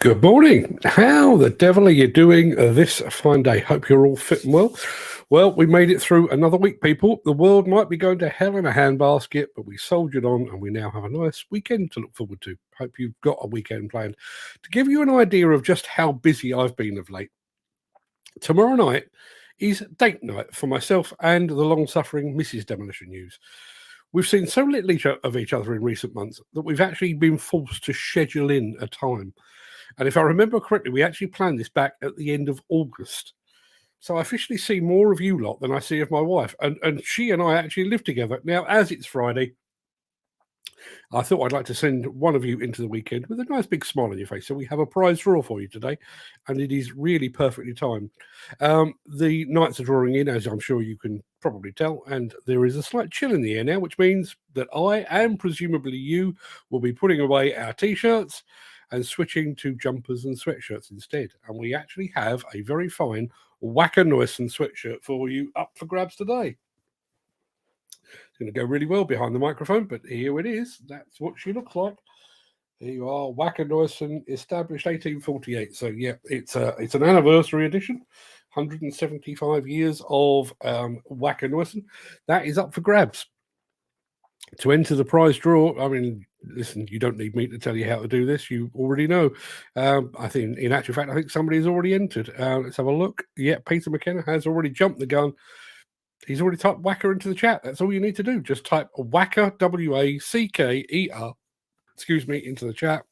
Good morning. How the devil are you doing this fine day? Hope you're all fit and well. Well, we made it through another week, people. The world might be going to hell in a handbasket, but we soldiered on and we now have a nice weekend to look forward to. Hope you've got a weekend planned. To give you an idea of just how busy I've been of late, tomorrow night is date night for myself and the long-suffering Mrs. Demolition News. We've seen so little of each other in recent months that we've actually been forced to schedule in a time. And if I remember correctly, we actually planned this back at the end of August. So I officially see more of you lot than I see of my wife. And she and I actually live together. Now, as it's Friday, I thought I'd like to send one of you into the weekend with a nice big smile on your face. So we have a prize draw for you today, and it is really perfectly timed. The nights are drawing in, as I'm sure you can probably tell, and there is a slight chill in the air now, which means that I, and presumably you, will be putting away our T-shirts and switching to jumpers and sweatshirts instead. And we actually have a very fine Wacker Neuson sweatshirt for you up for grabs today. It's going to go really well behind the microphone, but here it is. That's what she looks like. Here you are, Wacker Neuson, established 1848. So yeah, it's an anniversary edition, 175 years of Wacker Neuson. That is up for grabs. To enter the prize draw, I mean, listen, you don't need me to tell you how to do this. You already know. I think, in actual fact, I think somebody's already entered. Let's have a look. Yeah, Peter McKenna has already jumped the gun. He's already typed Wacker into the chat. That's all you need to do. Just type Wacker, W-A-C-K-E-R, into the chat.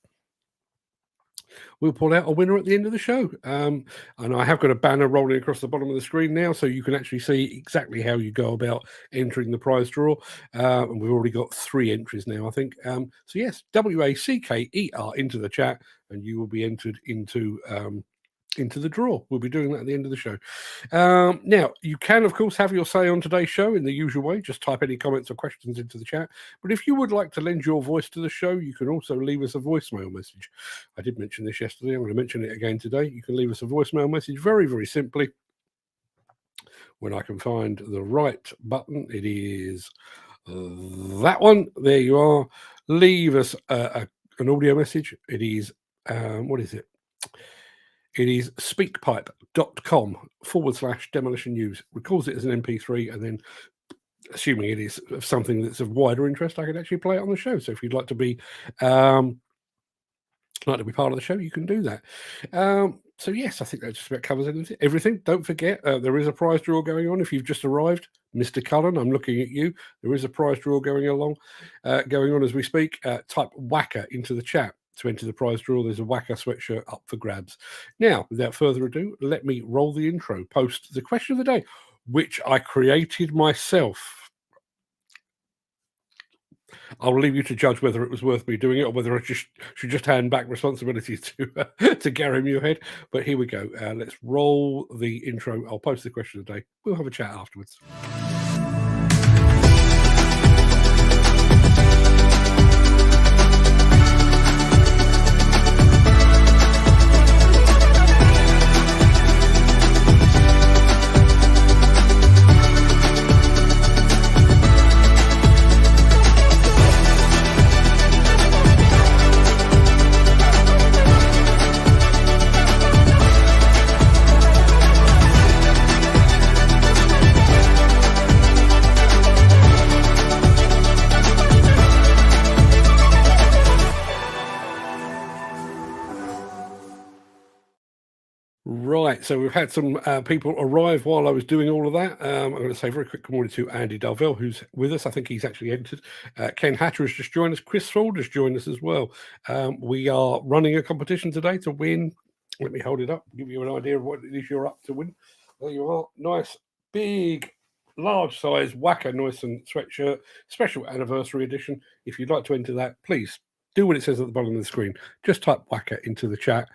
We'll pull out a winner at the end of the show. And I have got a banner rolling across the bottom of the screen now, so you can actually see exactly how you go about entering the prize draw. And we've already got 3 entries now, I think. So yes, W-A-C-K-E-R into the chat, and you will be entered into the draw. We'll be doing that at the end of the show. Now, you can, of course, have your say on today's show in the usual way. Just type any comments or questions into the chat. But if you would like to lend your voice to the show, you can also leave us a voicemail message. I did mention this yesterday. I'm going to mention it again today. You can leave us a voicemail message very, very simply. When I can find the right button, it is that one. There you are. Leave us an audio message. It is, what is it? It is speakpipe.com/demolition news. Records it as an MP3, and then, assuming it is of something that's of wider interest, I can actually play it on the show. So if you'd like to be part of the show, you can do that. So yes, I think that just about covers everything. Don't forget, there is a prize draw going on. If you've just arrived, Mr. Cullen, I'm looking at you. There is a prize draw going on as we speak. Type Wacker into the chat. To enter the prize draw, there's a Wacker sweatshirt up for grabs. Now, without further ado, let me roll the intro, post the question of the day, which I created myself. I'll leave you to judge whether it was worth me doing it or whether I should just hand back responsibility to Gary Muirhead. But here we go. Let's roll the intro. I'll post the question of the day. We'll have a chat afterwards. Right, so we've had some people arrive while I was doing all of that. I'm going to say very quick good morning to Andy Darvell, who's with us. I think he's actually entered. Ken Hatter has just joined us. Chris Ford has joined us as well. We are running a competition today to win. Let me hold it up, give you an idea of what it is you're up to win. There you are. Nice, big, large size Wacker Neuson sweatshirt, special anniversary edition. If you'd like to enter that, please do what it says at the bottom of the screen. Just type Wacker into the chat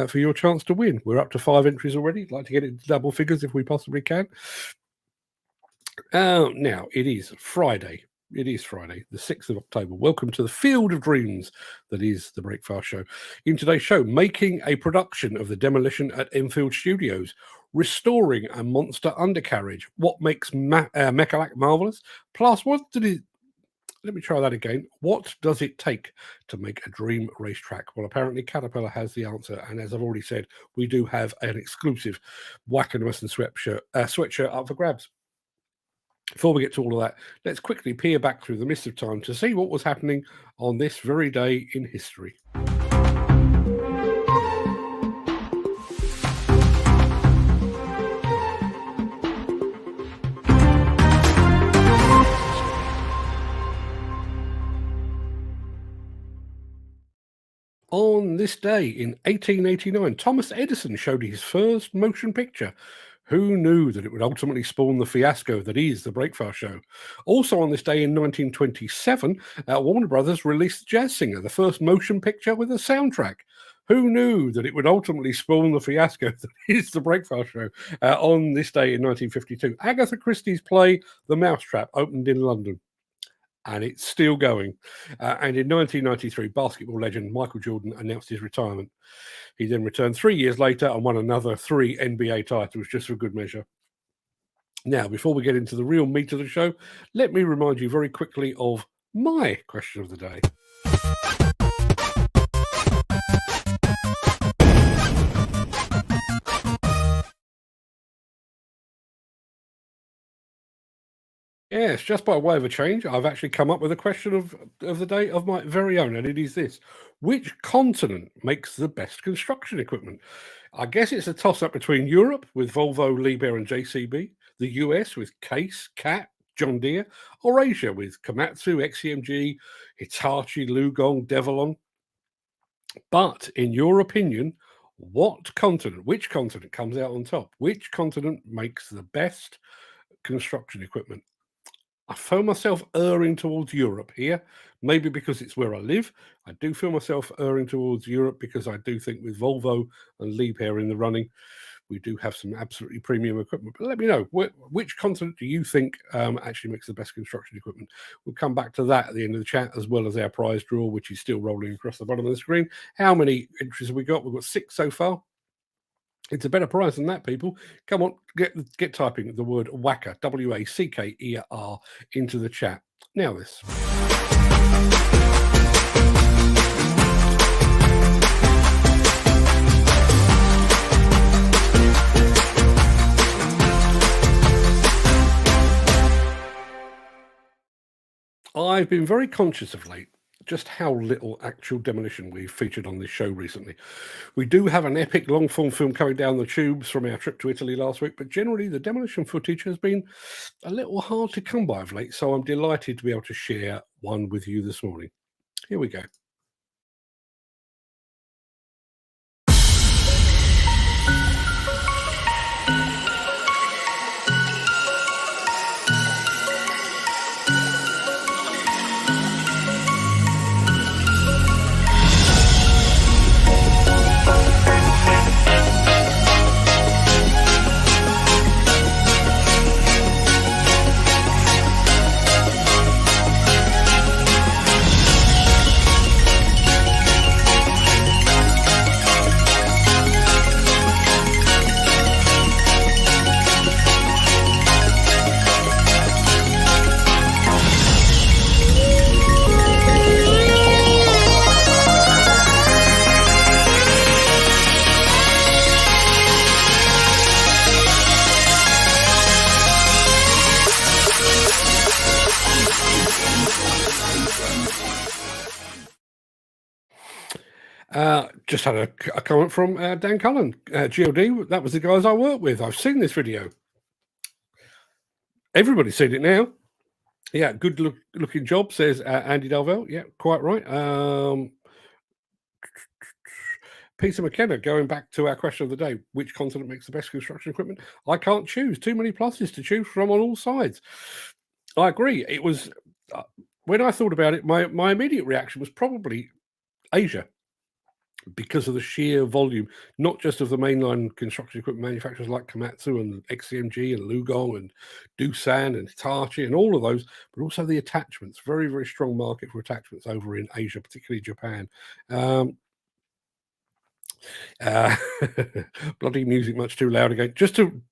for your chance to win. We're up to 5 entries already. I'd like to get it to double figures if we possibly can. Now, it is Friday. It is Friday, the 6th of October. Welcome to the field of dreams that is the Breakfast Show. In today's show, making a production of the Demolition at Enfield Studios, restoring a monster undercarriage, what makes Mecalac marvellous, plus what did it Let me try that again. What does it take to make a dream racetrack? Well, apparently Caterpillar has the answer. And as I've already said, we do have an exclusive Wacker Neuson sweatshirt up for grabs. Before we get to all of that, let's quickly peer back through the mist of time to see what was happening on this very day in history. On this day in 1889, Thomas Edison showed his first motion picture. Who knew that it would ultimately spawn the fiasco that is the Breakfast Show? Also on this day in 1927, Warner Brothers released The Jazz Singer, the first motion picture with a soundtrack. Who knew that it would ultimately spawn the fiasco that is the Breakfast Show? On this day in 1952, Agatha Christie's play The Mousetrap opened in London. And it's still going. And in 1993, basketball legend Michael Jordan announced his retirement. He then returned 3 years later and won another 3 NBA titles, just for good measure. Now, before we get into the real meat of the show, let me remind you very quickly of my question of the day. Yes, just by way of a change, I've actually come up with a question of the day of my very own, and it is this. Which continent makes the best construction equipment? I guess it's a toss-up between Europe with Volvo, Liebherr and JCB, the US with Case, Cat, John Deere, or Asia with Komatsu, XCMG, Hitachi, Lugong, Develon. But in your opinion, which continent comes out on top? Which continent makes the best construction equipment? I found myself erring towards Europe here, maybe because it's where I live. I do feel myself erring towards Europe because I do think with Volvo and Liebherr in the running, we do have some absolutely premium equipment. But let me know, which continent do you think actually makes the best construction equipment? We'll come back to that at the end of the chat, as well as our prize draw, which is still rolling across the bottom of the screen. How many entries have we got? We've got 6 so far. It's a better prize than that, people. Come on, get typing the word Wacker, Wacker, into the chat. Now this. I've been very conscious of late just how little actual demolition we've featured on this show recently. We do have an epic long-form film coming down the tubes from our trip to Italy last week, but generally the demolition footage has been a little hard to come by of late, so I'm delighted to be able to share one with you this morning. Here we go. Just had a comment from Dan Cullen. GOD, that was the guys I work with. I've seen this video. Everybody's seen it now. Yeah, good looking job, says Andy Darvell. Yeah, quite right. Peter McKenna, going back to our question of the day, which continent makes the best construction equipment? I can't choose. Too many pluses to choose from on all sides. I agree. It was, when I thought about it, my immediate reaction was probably Asia, because of the sheer volume, not just of the mainline construction equipment manufacturers like Komatsu and XCMG and Lugong and Doosan and Hitachi and all of those, but also the attachments. Very, very strong market for attachments over in Asia, particularly Japan. Bloody music much too loud again. Just to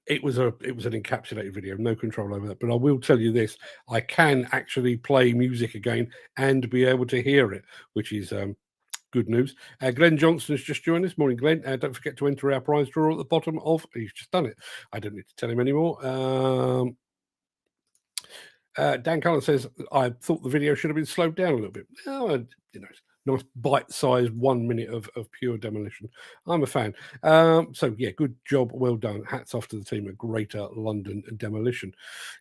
it was an encapsulated video, no control over that. But I will tell you this: I can actually play music again and be able to hear it, which is good news. Glenn Johnson has just joined us. Morning, Glenn. Don't forget to enter our prize draw at the bottom of. He's just done it. I don't need to tell him anymore. Dan Cullen says, I thought the video should have been slowed down a little bit. Oh, nice bite-sized 1 minute of pure demolition. I'm a fan. So, yeah, good job. Well done. Hats off to the team at Greater London Demolition.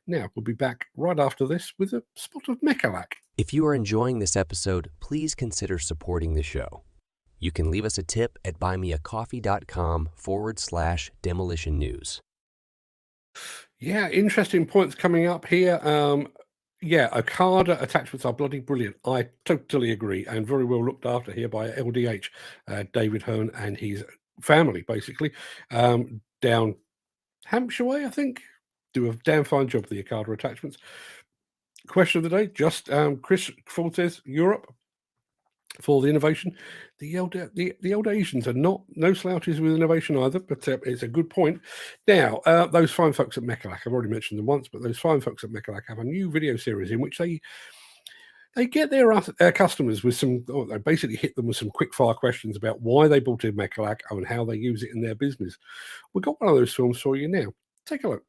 Now, we'll be back right after this with a spot of Mecalac. If you are enjoying this episode, please consider supporting the show. You can leave us a tip at buymeacoffee.com/demolition news. Yeah, interesting points coming up here. Okada attachments are bloody brilliant. I totally agree, and very well looked after here by LDH, David Hearn and his family, basically, down Hampshire way, I think. Do a damn fine job with the Okada attachments. Question of the day, just Chris Ford says, Europe for the innovation. The old Asians are no slouches with innovation either, but it's a good point. Now, those fine folks at Mecalac, I've already mentioned them once, but those fine folks at Mecalac have a new video series in which they get their customers with they basically hit them with some quick fire questions about why they bought in Mecalac and how they use it in their business. We've got one of those films for you now. Take a look.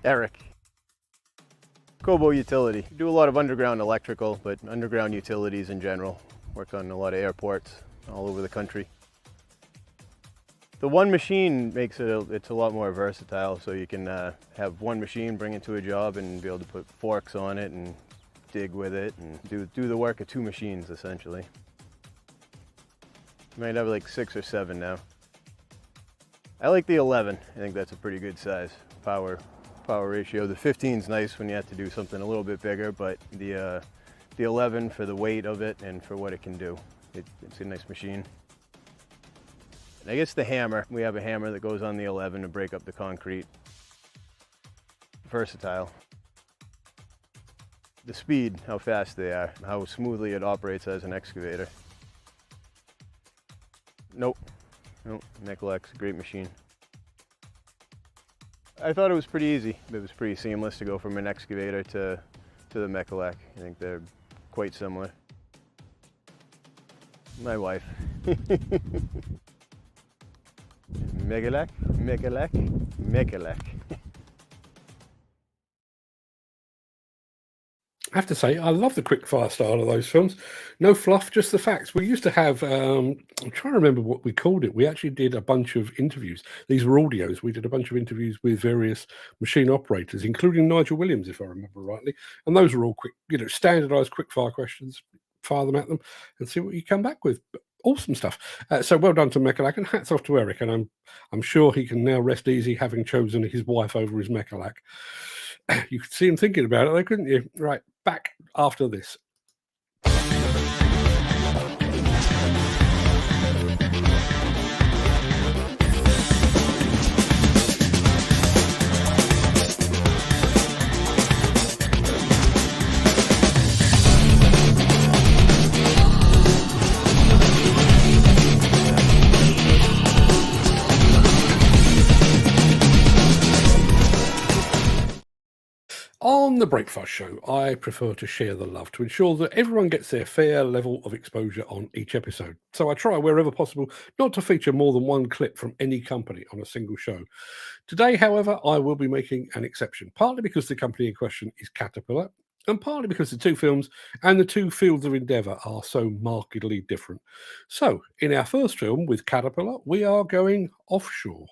Eric. Kobo Utility. We do a lot of underground electrical, but underground utilities in general. Work on a lot of airports all over the country. The one machine makes it's a lot more versatile, so you can have one machine, bring it to a job and be able to put forks on it and dig with it and do the work of two machines essentially. You might have like 6 or 7 now. I like the 11. I think that's a pretty good size power ratio. The 15 is nice when you have to do something a little bit bigger, but the 11 for the weight of it and for what it can do, it's a nice machine. And I guess the hammer, we have a hammer that goes on the 11 to break up the concrete. Versatile. The speed, how fast they are, how smoothly it operates as an excavator. Nope, Mekalac's a great machine. I thought it was pretty easy. It was pretty seamless to go from an excavator to the Mecalac. I think they're quite similar. My wife. Mecalac, Mecalac, Mecalac. I have to say, I love the quick fire style of those films. No fluff, just the facts. We used to have, I'm trying to remember what we called it. We actually did a bunch of interviews. These were audios. We did a bunch of interviews with various machine operators, including Nigel Williams, if I remember rightly. And those were all quick, standardized quick fire questions. Fire them at them and see what you come back with. Awesome stuff. So well done to Mecalac, and hats off to Eric. And I'm sure he can now rest easy, having chosen his wife over his Mecalac. You could see him thinking about it, though, couldn't you? Right, back after this. On the Breakfast Show, I prefer to share the love to ensure that everyone gets their fair level of exposure on each episode. So I try wherever possible not to feature more than one clip from any company on a single show. Today, however, I will be making an exception, partly because the company in question is Caterpillar, and partly because the two films and the two fields of endeavour are so markedly different. So, in our first film with Caterpillar, we are going offshore.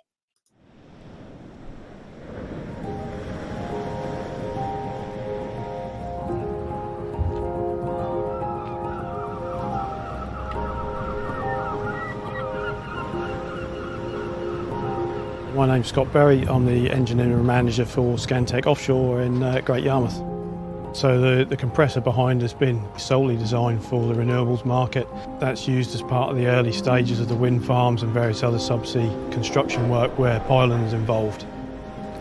My name's Scott Berry. I'm the engineering manager for Scantech Offshore in Great Yarmouth. So the compressor behind has been solely designed for the renewables market. That's used as part of the early stages of the wind farms and various other subsea construction work where piling is involved.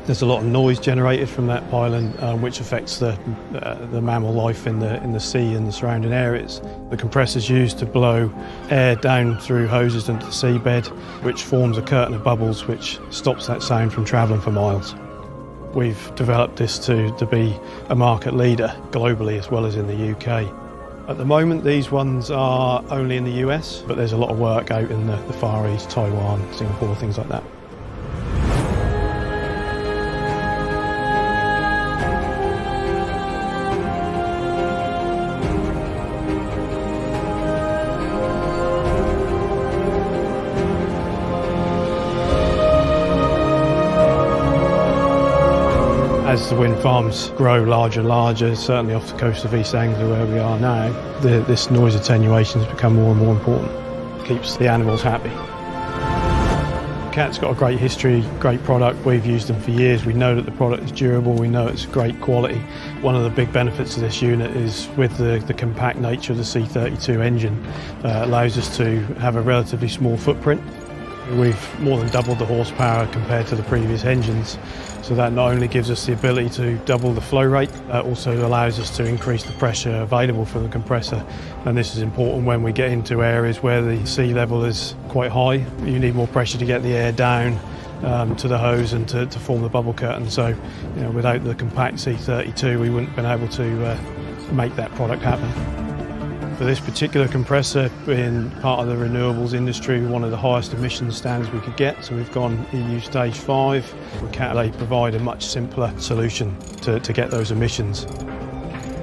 There's a lot of noise generated from that pylon, which affects the mammal life in the sea and the surrounding areas. The compressor's used to blow air down through hoses into the seabed, which forms a curtain of bubbles which stops that sound from travelling for miles. We've developed this to be a market leader globally as well as in the UK. At the moment these ones are only in the US, but there's a lot of work out in the Far East, Taiwan, Singapore, things like that. As the wind farms grow larger and larger, certainly off the coast of East Anglia where we are now, this noise attenuation has become more and more important. It keeps the animals happy. Cat's got a great history, great product. We've used them for years. We know that the product is durable. We know it's great quality. One of the big benefits of this unit is with the compact nature of the C32 engine, allows us to have a relatively small footprint. We've more than doubled the horsepower compared to the previous engines, so that not only gives us the ability to double the flow rate, also allows us to increase the pressure available from the compressor. And this is important when we get into areas where the sea level is quite high. You need more pressure to get the air down to the hose and to form the bubble curtain. So, without the compact C32, we wouldn't have been able to make that product happen. For this particular compressor, being part of the renewables industry, one of the highest emissions standards we could get, so we've gone EU stage 5. Mecalac provide a much simpler solution to get those emissions.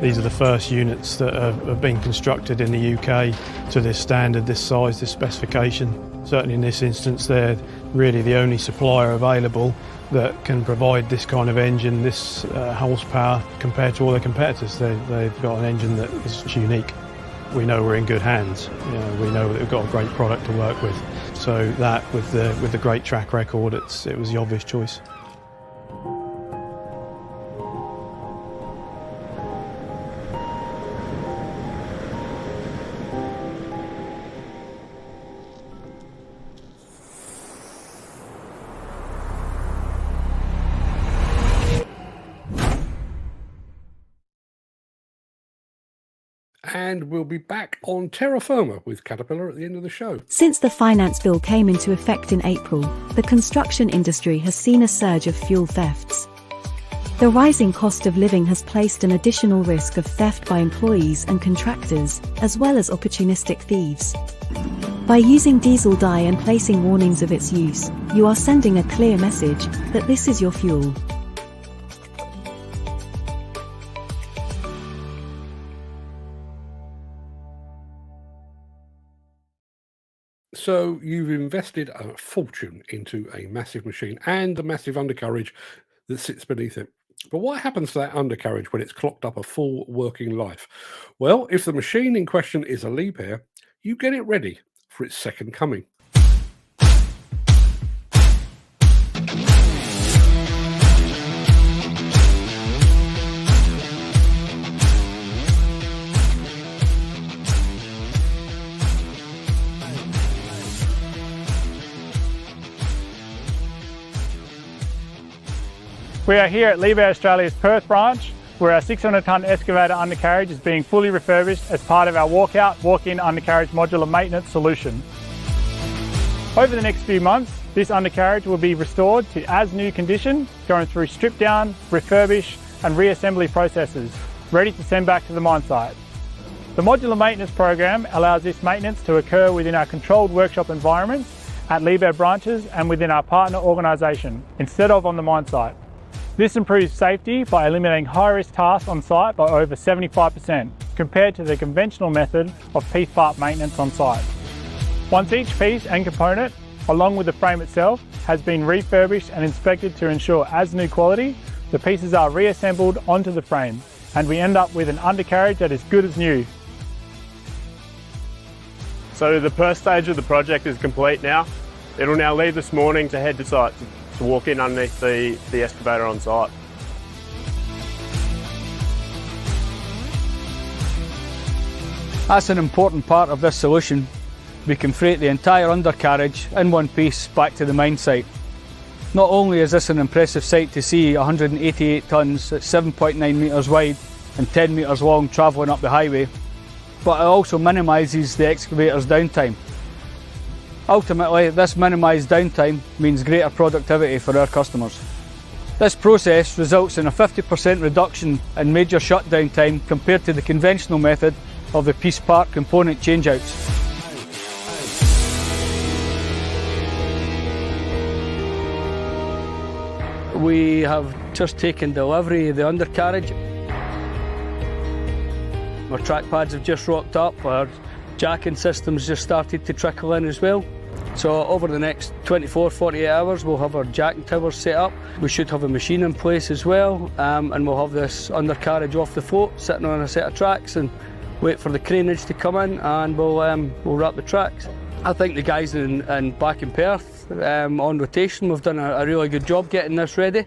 These are the first units that have been constructed in the UK to this standard, this size, this specification. Certainly in this instance, they're really the only supplier available that can provide this kind of engine, this horsepower, compared to all their competitors. They've got an engine that is unique. We know we're in good hands. We know that we've got a great product to work with. So that, with the great track record, it was the obvious choice. And we'll be back on terra firma with Caterpillar at the end of the show. Since the finance bill came into effect in April, the construction industry has seen a surge of fuel thefts. The rising cost of living has placed an additional risk of theft by employees and contractors, as well as opportunistic thieves. By using diesel dye and placing warnings of its use, you are sending a clear message that this is your fuel. So you've invested a fortune into a massive machine and the massive undercarriage that sits beneath it. But what happens to that undercarriage when it's clocked up a full working life? Well, if the machine in question is a Liebherr, you get it ready for its second coming. We are here at Liebherr Australia's Perth branch, where our 600-tonne excavator undercarriage is being fully refurbished as part of our walkout, walk-in undercarriage modular maintenance solution. Over the next few months, this undercarriage will be restored to as-new condition, going through strip down, refurbish and reassembly processes, ready to send back to the mine site. The modular maintenance program allows this maintenance to occur within our controlled workshop environments at Liebherr branches and within our partner organisation, instead of on the mine site. This improves safety by eliminating high-risk tasks on site by over 75% compared to the conventional method of piece part maintenance on site. Once each piece and component, along with the frame itself, has been refurbished and inspected to ensure as-new quality, the pieces are reassembled onto the frame and we end up with an undercarriage that is good as new. So the first stage of the project is complete now. It'll now leave this morning to head to site to walk in underneath the excavator on site. That's an important part of this solution. We can freight the entire undercarriage in one piece back to the mine site. Not only is this an impressive sight to see 188 tonnes at 7.9 metres wide and 10 metres long travelling up the highway, but it also minimises the excavator's downtime. Ultimately, this minimised downtime means greater productivity for our customers. This process results in a 50% reduction in major shutdown time compared to the conventional method of the piece part component changeouts. We have just taken delivery of the undercarriage. Our track pads have just rocked up, our jacking system's just started to trickle in as well. So over the next 24-48 hours we'll have our jacking towers set up. We should have a machine in place as well, and we'll have this undercarriage off the float sitting on a set of tracks and wait for the craneage to come in, and we'll wrap the tracks. I think the guys back in Perth on rotation, we've done a really good job getting this ready.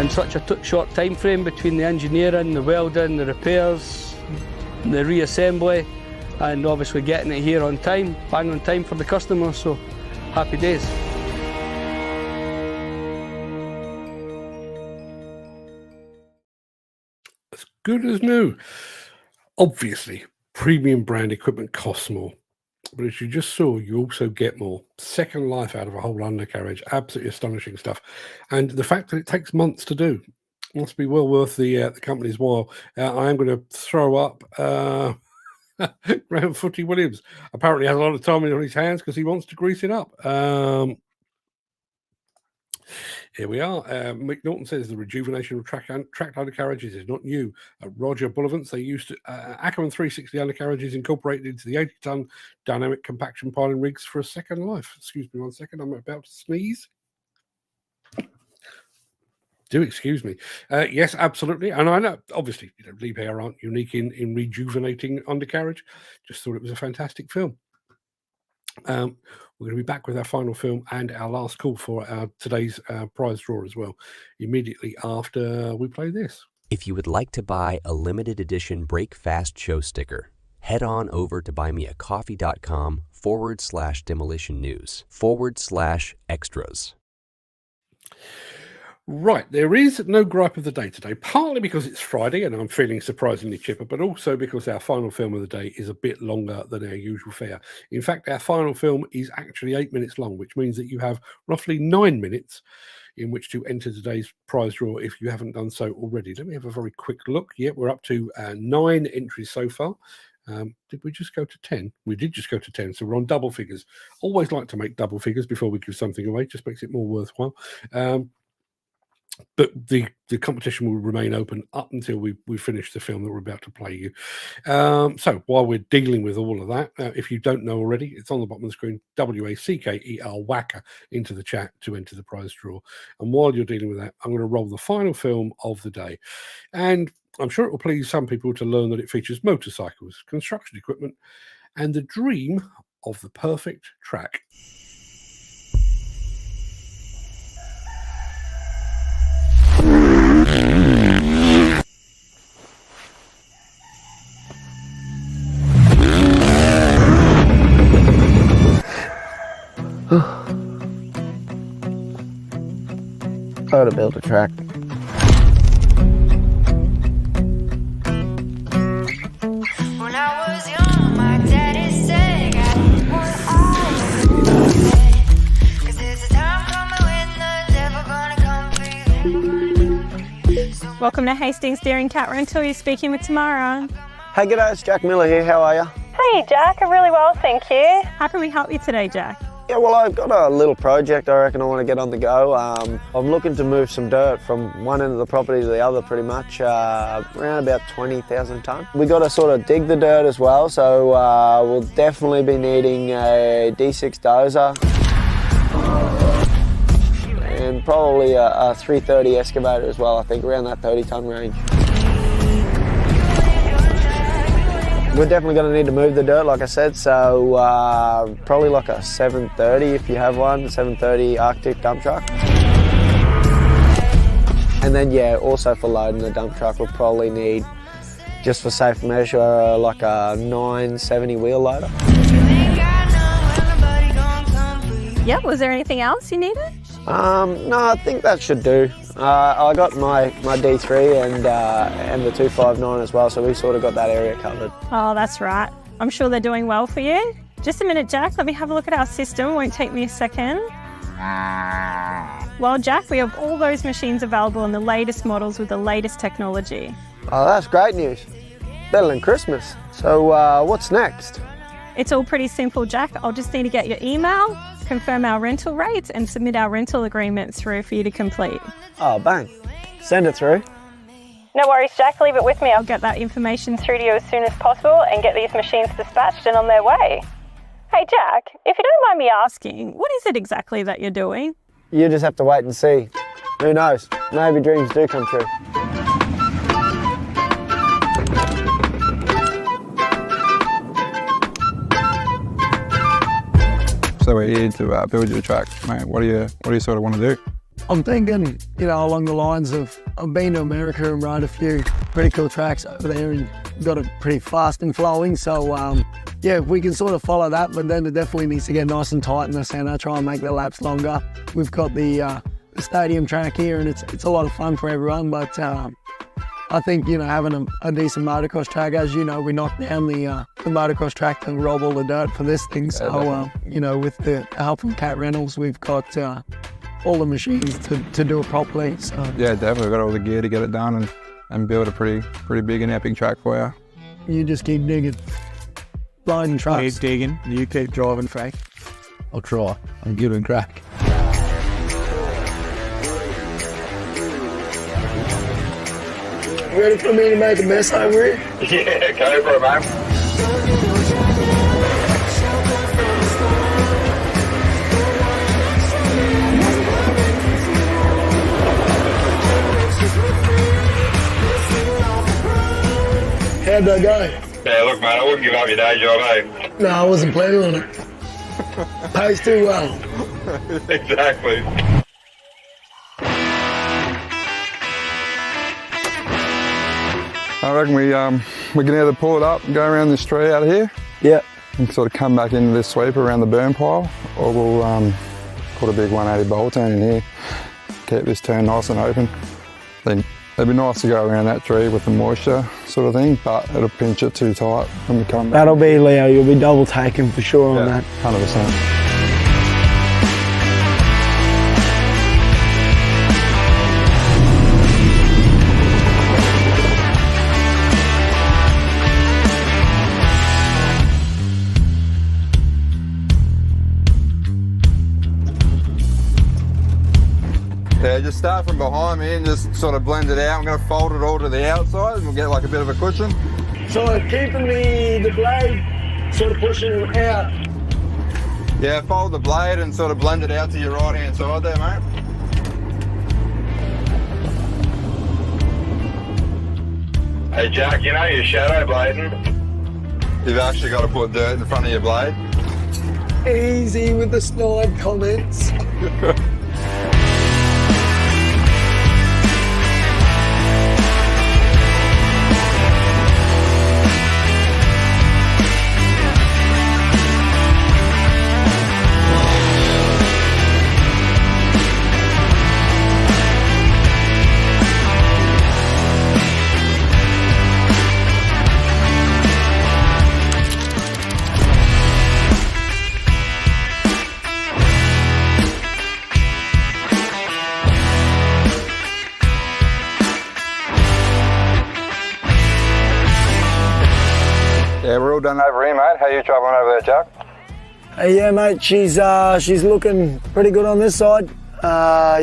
Such a short time frame between the engineering, the welding, the repairs, the reassembly, and obviously getting it here on time, bang on time for the customer, so happy days. As good as new. Obviously, premium brand equipment costs more. But as you just saw, you also get more. Second life out of a whole undercarriage. Absolutely astonishing stuff. And the fact that it takes months to do must be well worth the company's while. I am going to throw up Graham Footy Williams. Apparently has a lot of time on his hands because he wants to grease it up. Here we are. Mick Norton says the rejuvenation of tracked undercarriages is not new. Roger Bullivants, they used to, Ackerman 360 undercarriages incorporated into the 80-ton dynamic compaction piling rigs for a second life. Excuse me 1 second, I'm about to sneeze. Do excuse me. Yes, absolutely. And I know, obviously, Liebherr aren't unique in rejuvenating undercarriage. Just thought it was a fantastic film. We're going to be back with our final film and our last call for our today's prize draw as well, immediately after we play this. If you would like to buy a limited edition Break Fast show sticker, head on over to buymeacoffee.com/demolition news/extras. Right, there is no gripe of the day today, partly because it's Friday and I'm feeling surprisingly chipper, but also because our final film of the day is a bit longer than our usual fare. In fact, our final film is actually 8 minutes long, which means that you have roughly 9 minutes in which to enter today's prize draw if you haven't done so already. Let me have a very quick look. Yeah, we're up to 9 entries so far. Did we just go to 10? We did just go to 10, so we're on double figures. Always like to make double figures before we give something away, just makes it more worthwhile. But the competition will remain open up until we finish the film that we're about to play you. So while we're dealing with all of that, if you don't know already, it's on the bottom of the screen, WACKER, Wacker, into the chat to enter the prize draw. And while you're dealing with that, I'm going to roll the final film of the day. And I'm sure it will please some people to learn that it features motorcycles, construction equipment, and the dream of the perfect track. How to build a track. When I was young, my daddy said, "'Cause there's a time coming when the devil gonna come for you." So Welcome to Hastings Steering Cat Rental. You're speaking with Tamara. Hey, g'day, it's Jack Miller here. How are you? Hey Jack, I'm really well, thank you. How can we help you today, Jack? Yeah, well, I've got a little project I reckon I want to get on the go. I'm looking to move some dirt from one end of the property to the other pretty much, around about 20,000 tonne. We got to sort of dig the dirt as well, so we'll definitely be needing a D6 dozer and probably a 330 excavator as well, I think around that 30 tonne range. We're definitely going to need to move the dirt, like I said, so probably like a 730 if you have one, 730 Arctic dump truck. And then, yeah, also for loading the dump truck, we'll probably need, just for safe measure, like a 970 wheel loader. Yeah, was there anything else you needed? No, I think that should do. I got my D3 and the 259 as well, so we sort of got that area covered. Oh, that's right. I'm sure they're doing well for you. Just a minute, Jack. Let me have a look at our system. It won't take me a second. Well, Jack, we have all those machines available in the latest models with the latest technology. Oh, that's great news. Better than Christmas. So what's next? It's all pretty simple, Jack. I'll just need to get your email, confirm our rental rates and submit our rental agreement through for you to complete. Oh, bang. Send it through. No worries, Jack. Leave it with me. I'll get that information through to you as soon as possible and get these machines dispatched and on their way. Hey, Jack, if you don't mind me asking, what is it exactly that you're doing? You just have to wait and see. Who knows? Maybe dreams do come true. So we're here to build you a track, mate. What do you sort of want to do? I'm thinking, along the lines of I've been to America and ride a few pretty cool tracks over there and got it pretty fast and flowing. So yeah, if we can sort of follow that, but then it definitely needs to get nice and tight in the centre, try and make the laps longer. We've got the stadium track here and it's a lot of fun for everyone, but I think, having a decent motocross track, as you know, we knocked down the motocross track to rob all the dirt for this thing. So, with the help from Cat Rentals, we've got all the machines to do it properly. So yeah, definitely. We've got all the gear to get it done and build a pretty big and epic track for you. You just keep digging, loading trucks. Keep digging, you keep driving, Frank. I'll try. I'm giving crack. Ready for me to make a mess over here? Yeah, go for it, man. How'd that go? Yeah, look, mate, I wouldn't give up your day job, eh? No, I wasn't planning on it. Pays too well. Exactly. I reckon we can either pull it up and go around this tree out of here. Yeah. And sort of come back into this sweep around the burn pile, or we'll put a big 180 bolt turn in here, keep this turn nice and open. Then it'd be nice to go around that tree with the moisture sort of thing, but it'll pinch it too tight when we come back. That'll be Leo, you'll be double taken for sure on that. 100%. Yeah, just start from behind me and just sort of blend it out. I'm going to fold it all to the outside and we'll get like a bit of a cushion. So keeping the blade, sort of pushing it out. Yeah, fold the blade and sort of blend it out to your right hand side there, mate. Hey Jack, you know you're shadow blading? You've actually got to put dirt in front of your blade. Easy with the snide comments. done over here, mate. How you travelling over there, Jack? Yeah, mate, she's looking pretty good on this side.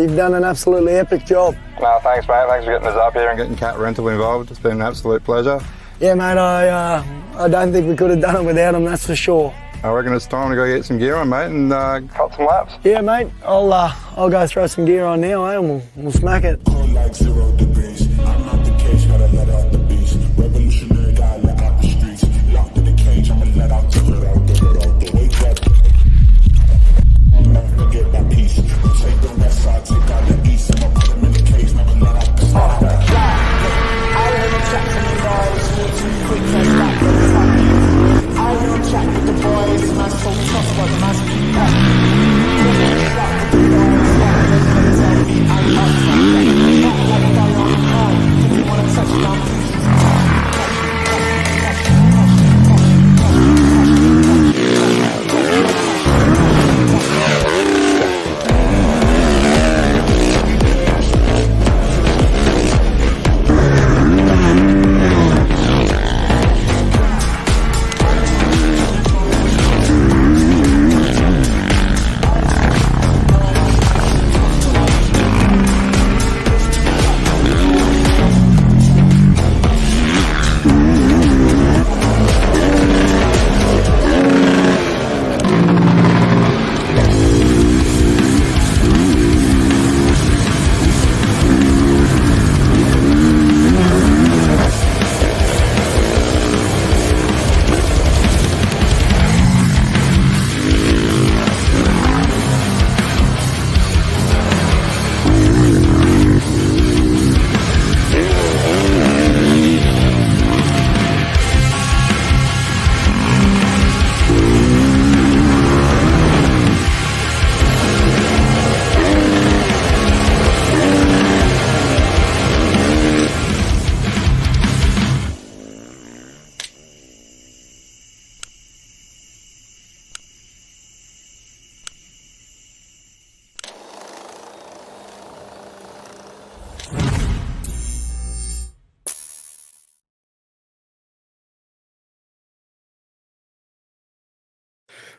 You've done an absolutely epic job. No, thanks, mate. Thanks for getting us up here and getting Cat Rental involved. It's been an absolute pleasure. Yeah, mate, I don't think we could have done it without them, that's for sure. I reckon it's time to go get some gear on, mate, and cut some laps. Yeah, mate, I'll go throw some gear on now, and we'll smack it. Like 0 degrees. I'm not the cage, gotta let out the beast. Revolutionary guy, let out the streets. Locked in the cage, I'ma let out the wake up. I'm not gonna get my piece. Take the west side, take out the east. I'ma put him in the cage, never let out the side. I wanna chat to the boys, too quick, can't stop the fucking. I wanna chat with the boys, my soul trust, but must keep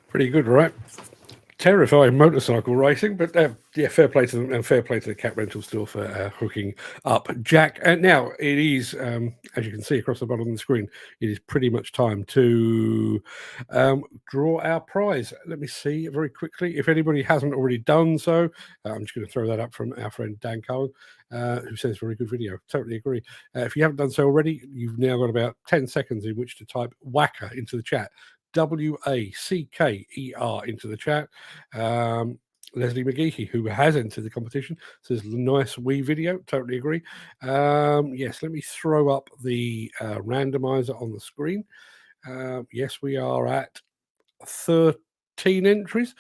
Pretty good, right? Terrifying motorcycle racing, but yeah, fair play to them and fair play to the Cat Rental store for hooking up Jack. And now it is, as you can see across the bottom of the screen, it is pretty much time to draw our prize. Let me see very quickly. If anybody hasn't already done so, I'm just going to throw that up from our friend Dan Cohen, who says very good video. Totally agree. If you haven't done so already, you've now got about 10 seconds in which to type Wacker into the chat. Wacker into the chat. Leslie McGeehee, who has entered the competition, says nice wee video. Totally agree. Yes, let me throw up the randomizer on the screen. Yes, we are at 13 entries.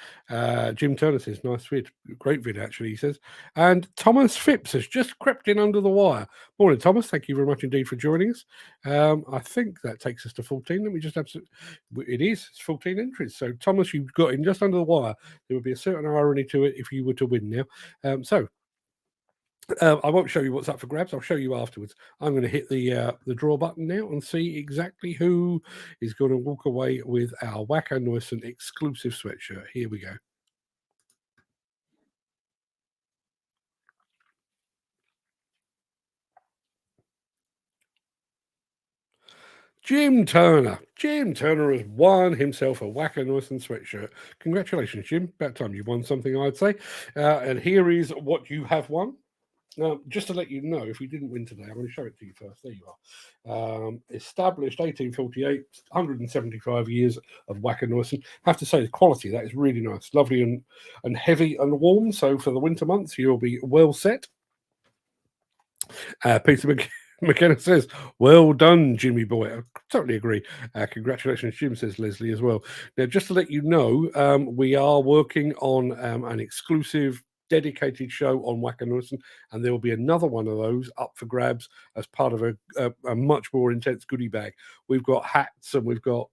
Jim Turner says nice vid, great vid actually, he says. And Thomas Phipps has just crept in under the wire. Morning, Thomas. Thank you very much indeed for joining us. I think that takes us to 14. Let me just it's 14 entries. So Thomas, you've got in just under the wire. There would be a certain irony to it if you were to win now. I won't show you what's up for grabs. I'll show you afterwards. I'm going to hit the draw button now and see exactly who is going to walk away with our Wacker Neuson exclusive sweatshirt. Here we go. Jim Turner. Jim Turner has won himself a Wacker Neuson sweatshirt. Congratulations, Jim. About time you won something, I'd say. And here is what you have won. Now, just to let you know, if you didn't win today, I'm going to show it to you first. There you are. Established 1848, 175 years of Wacker Neuson. Have to say, the quality of that is really nice. Lovely and heavy and warm. So for the winter months, you'll be well set. Peter McKenna says, well done, Jimmy boy. I totally agree. Congratulations, Jim, says Leslie as well. Now, just to let you know, we are working on an exclusive dedicated show on Wacker Neuson, and there will be another one of those up for grabs as part of a much more intense goodie bag. We've got hats and we've got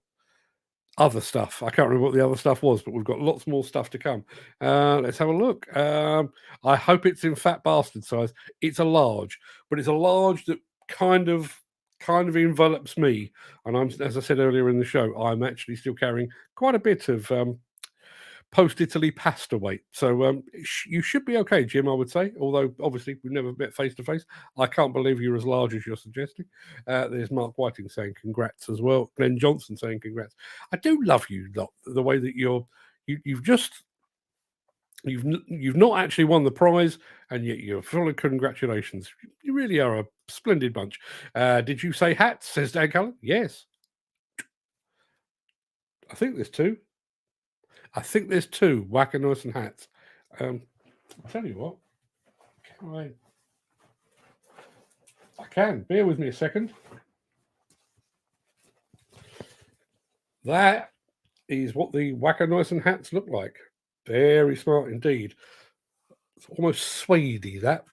other stuff. I can't remember what the other stuff was, but we've got lots more stuff to come. Let's have a look. I hope it's in fat bastard size. It's a large, but it's a large that kind of kind of envelops me. And as I said earlier in the show, I'm actually still carrying quite a bit of post-Italy pasta weight. So you should be okay, Jim, I would say. Although, obviously, we've never met face-to-face. I can't believe you're as large as you're suggesting. There's Mark Whiting saying congrats as well. Glenn Johnson saying congrats. I do love you, lot, the way that you've not actually won the prize, and yet you're full of congratulations. You really are a splendid bunch. Did you say hats, says Dan Cullen? Yes. I think there's two. Wacker Neuson hats. I'll tell you what. I can. Bear with me a second. That is what the Wacker Neuson hats look like. Very smart indeed. It's almost suede-y, that.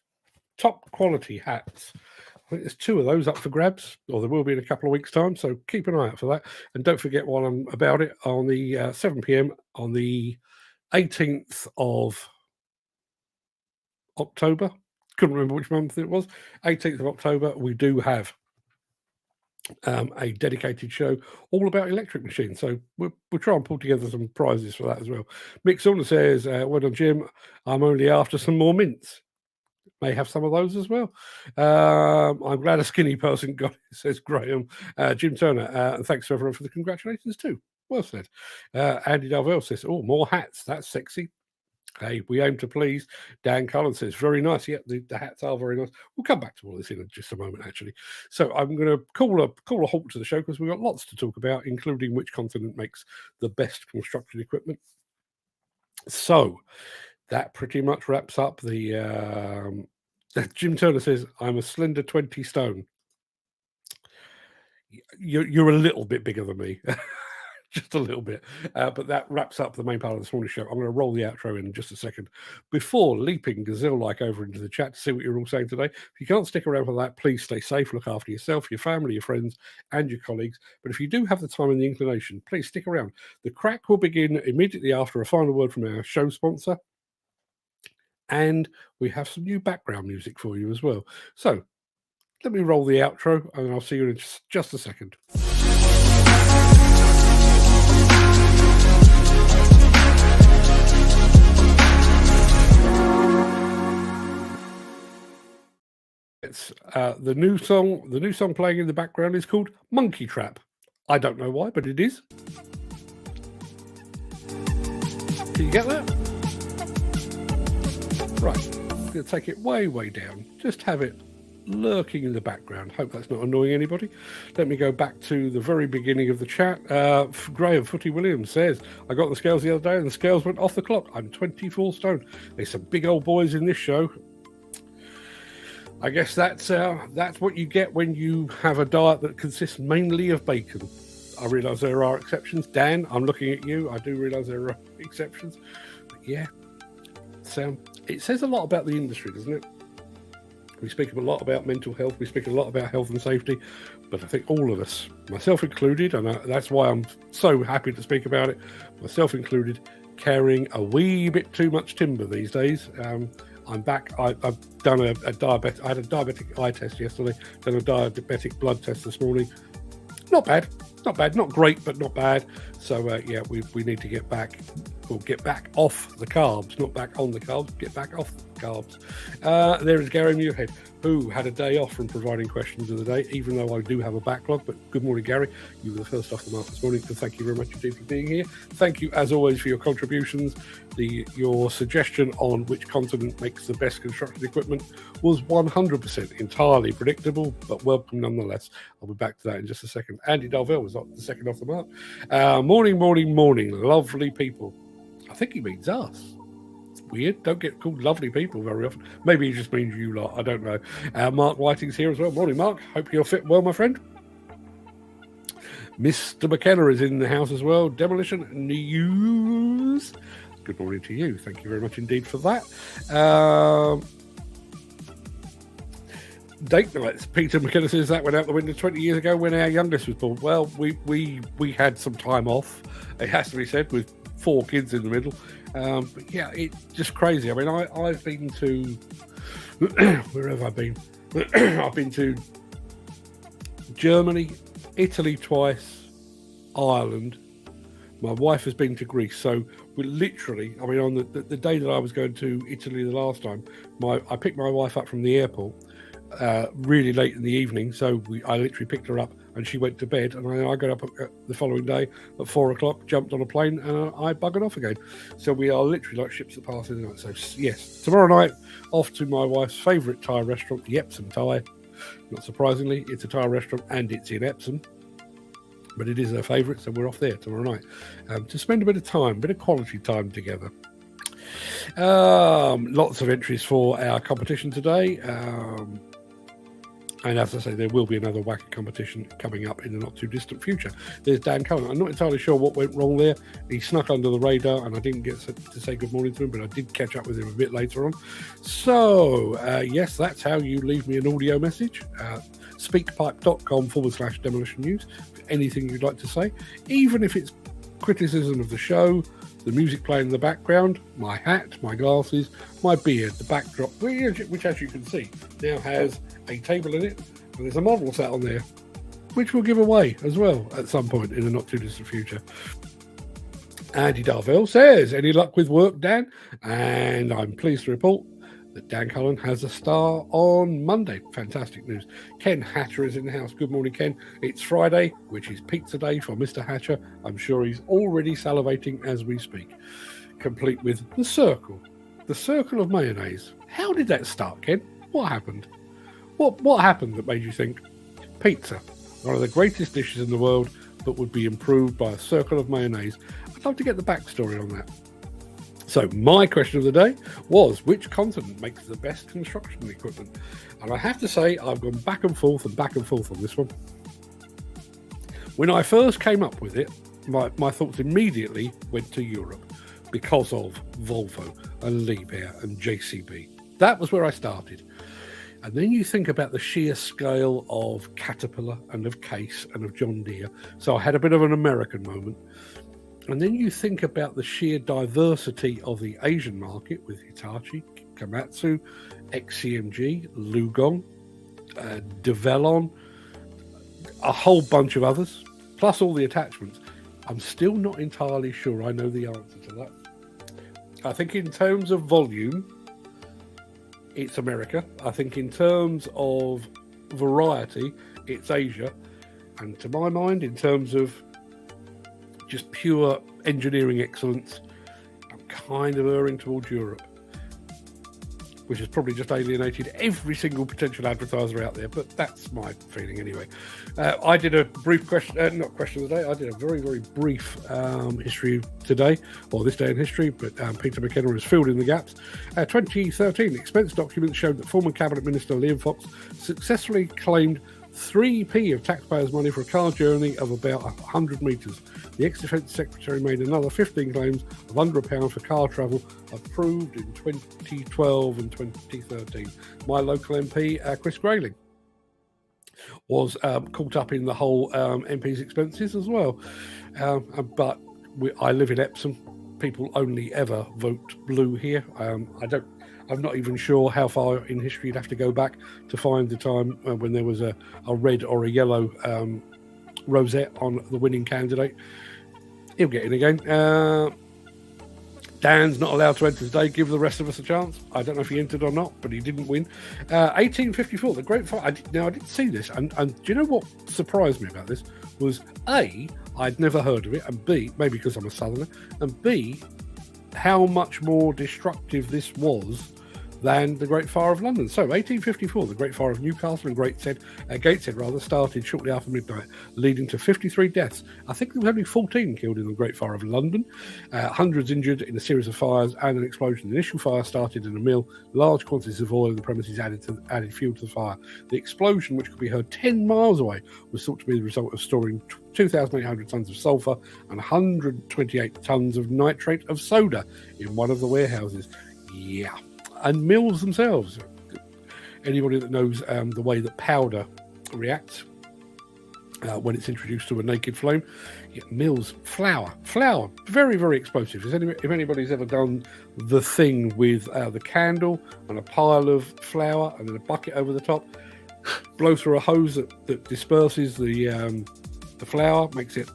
Top quality hats. I think there's two of those up for grabs, or there will be in a couple of weeks' time, so keep an eye out for that. And don't forget, while I'm about it, on the 7 p.m. on the 18th of October, couldn't remember which month it was, 18th of October, we do have a dedicated show all about electric machines. So we'll try and pull together some prizes for that as well. Mick Saunders says, well done, Jim. I'm only after some more mints. May have some of those as well. I'm glad a skinny person got it, says Graham. Jim Turner, and thanks everyone for the congratulations too. Well said. Andy Darvell says, oh, more hats. That's sexy. Hey, we aim to please. Dan Cullen says, very nice. Yeah, the hats are very nice. We'll come back to all this in just a moment, actually. So I'm going to call a halt to the show because we've got lots to talk about, including which continent makes the best construction equipment. So that pretty much wraps up the... Jim Turner says, I'm a slender 20 stone. You're a little bit bigger than me. Just a little bit. But that wraps up the main part of this morning's show. I'm going to roll the outro in just a second. Before leaping gazelle-like over into the chat to see what you're all saying today, if you can't stick around for that, please stay safe, look after yourself, your family, your friends, and your colleagues. But if you do have the time and the inclination, please stick around. The Craic will begin immediately after a final word from our show sponsor. And we have some new background music for you as well. So let me roll the outro, and I'll see you in just a second. It's the new song. The new song playing in the background is called Monkey Trap. I don't know why, but it is. Can you get that? Right. I'm going to take it way, way down. Just have it lurking in the background. Hope that's not annoying anybody. Let me go back to the very beginning of the chat. Graham Footy Williams says, I got the scales the other day and the scales went off the clock. I'm 24 stone. There's some big old boys in this show. I guess that's what you get when you have a diet that consists mainly of bacon. I realise there are exceptions. Dan, I'm looking at you. I do realise there are exceptions. But yeah, it says a lot about the industry, doesn't it? We speak a lot about mental health. We speak a lot about health and safety. But I think all of us, myself included, and that's wwhy I'm so happy to speak about it, myself included, carrying a wee bit too much timber these days. I'm back. I've done I had a diabetic eye test yesterday, done a diabetic blood test this morning. Not bad. Not great, but not bad. So, yeah, we need to get back. We'll get back off the carbs, not back on the carbs, get back off the carbs. There is Gary Muirhead, who had a day off from providing questions of the day, even though I do have a backlog. But good morning, Gary. You were the first off the mark this morning, so thank you very much indeed for being here. Thank you, as always, for your contributions. Your suggestion on which continent makes the best construction equipment was 100% entirely predictable, but welcome nonetheless. I'll be back to that in just a second. Andy Darvell was the second off the mark. Morning, lovely people. I think he means us. It's weird. Don't get called lovely people very often. Maybe he just means you lot. I don't know. Mark Whiting's here as well. Morning, Mark. Hope you're fit well, my friend. Mr. McKenna is in the house as well. Demolition News. Good morning to you. Thank you very much indeed for that. Date nights. Peter McKenna says that went out the window 20 years ago when our youngest was born. Well, we had some time off. It has to be said, with 4 kids in the middle. But yeah, it's just crazy. I mean, I've been to where have I been? I've been to Germany, Italy twice, Ireland. My wife has been to Greece, so we're literally, I mean, on the day that I was going to Italy the last time, I picked my wife up from the airport really late in the evening, so I literally picked her up and she went to bed, and I got up the following day at 4 o'clock, jumped on a plane, and I buggered off again. So we are literally like ships that pass in the night. So yes, tomorrow night, off to my wife's favourite Thai restaurant, the Epsom Thai. Not surprisingly, it's a Thai restaurant and it's in Epsom, but it is her favourite, so we're off there tomorrow night to spend a bit of time, a bit of quality time together. Lots of entries for our competition today. And as I say, there will be another Wacker competition coming up in the not too distant future. There's Dan Cullen. I'm not entirely sure what went wrong there. He snuck under the radar and I didn't get to say good morning to him, but I did catch up with him a bit later on. So, yes, that's how you leave me an audio message. Speakpipe.com/demolition news. Anything you'd like to say, even if it's criticism of the show, the music playing in the background, my hat, my glasses, my beard, the backdrop, which as you can see, now has a table in it, and there's a model sat on there, which we'll give away as well at some point in the not too distant future. Andy Darvell says, any luck with work, Dan? And I'm pleased to report that Dan Cullen has a star on Monday. Fantastic news. Ken Hatcher is in the house. Good morning, Ken. It's Friday, which is pizza day for Mr. Hatcher. I'm sure he's already salivating as we speak. Complete with the circle of mayonnaise. How did that start, Ken? What happened? What happened that made you think pizza, one of the greatest dishes in the world, but would be improved by a circle of mayonnaise? I'd love to get the backstory on that. So my question of the day was, which continent makes the best construction equipment? And I have to say, I've gone back and forth on this one. When I first came up with it, my thoughts immediately went to Europe because of Volvo and Liebherr and JCB. That was where I started. And then you think about the sheer scale of Caterpillar and of Case and of John Deere. So I had a bit of an American moment. And then you think about the sheer diversity of the Asian market with Hitachi, Komatsu, XCMG, Lugong, Devellon, a whole bunch of others, plus all the attachments. I'm still not entirely sure I know the answer to that. I think in terms of volume, it's America. I think in terms of variety, it's Asia. And to my mind, in terms of just pure engineering excellence, I'm kind of erring towards Europe, which has probably just alienated every single potential advertiser out there, but that's my feeling anyway. I did a brief not question of the day, I did a very, very brief history today, or this day in history, but Peter McKenna has filled in the gaps. 2013 expense documents showed that former Cabinet Minister Liam Fox successfully claimed 3p of taxpayers' money for a car journey of about 100 metres. The ex-Defence Secretary made another 15 claims of under £1 for car travel approved in 2012 and 2013. My local MP, Chris Grayling, was caught up in the whole MP's expenses as well. But I live in Epsom. People only ever vote blue here. I'm not even sure how far in history you'd have to go back to find the time when there was a red or a yellow rosette on the winning candidate. He'll get in again. Dan's not allowed to enter today. Give the rest of us a chance. I don't know if he entered or not, but he didn't win. 1854, the Great Fire. Now, I didn't see this. And do you know what surprised me about this? Was A, I'd never heard of it, and B, maybe because I'm a southerner, and B, how much more destructive this was than the Great Fire of London. So 1854, the Great Fire of Newcastle and Gateshead started shortly after midnight, leading to 53 deaths. I think there was only 14 killed in the Great Fire of London, hundreds injured in a series of fires and an explosion. The initial fire started in a mill. Large quantities of oil in the premises added fuel to the fire. The explosion, which could be heard 10 miles away, was thought to be the result of storing 2,800 tonnes of sulphur and 128 tonnes of nitrate of soda in one of the warehouses. Yeah. And mills themselves. Anybody that knows the way that powder reacts when it's introduced to a naked flame, mills, flour, very, very explosive. If anybody's ever done the thing with the candle and a pile of flour and then a bucket over the top, blow through a hose that disperses the flour, makes it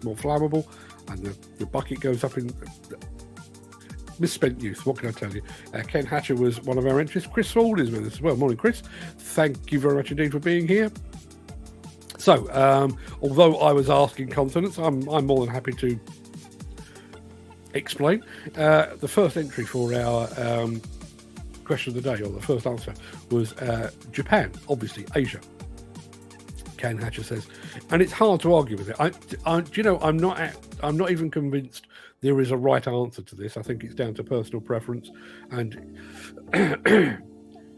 more flammable, and the bucket goes up in misspent youth. What can I tell you? Ken Hatcher was one of our entries. Chris Ford is with us as well. Morning, Chris. Thank you very much indeed for being here. So, although I was asking continents, I'm more than happy to explain. The first entry for our question of the day, or the first answer, was Japan, obviously Asia. Ken Hatcher says, and it's hard to argue with it. I'm not even convinced there is a right answer to this. I think it's down to personal preference, and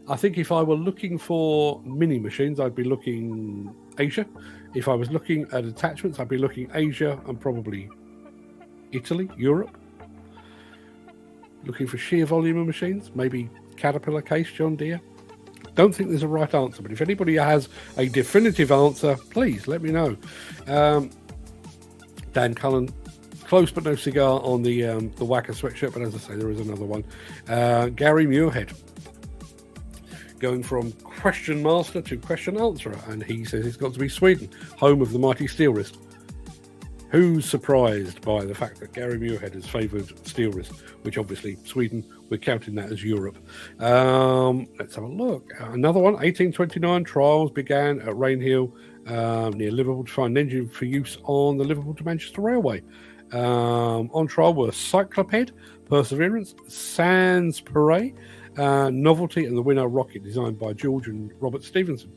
I think if I were looking for mini machines, I'd be looking Asia. If I was looking at attachments, I'd be looking Asia and probably Italy, Europe. Looking for sheer volume of machines, maybe Caterpillar, Case, John Deere. Don't think there's a right answer, but if anybody has a definitive answer, please let me know. Dan Cullen, close but no cigar on the Wacker sweatshirt, but as I say, there is another one. Gary Muirhead, going from question master to question answerer, and he says it's got to be Sweden, home of the mighty steel wrist. Who's surprised by the fact that Gary Muirhead has favoured steel wrist, which obviously Sweden, we're counting that as Europe. Let's have a look. Another one, 1829, trials began at Rainhill near Liverpool to find an engine for use on the Liverpool to Manchester Railway. On trial were Cycloped, Perseverance, Sans Péré, Novelty, and the winner Rocket, designed by George and Robert Stevenson.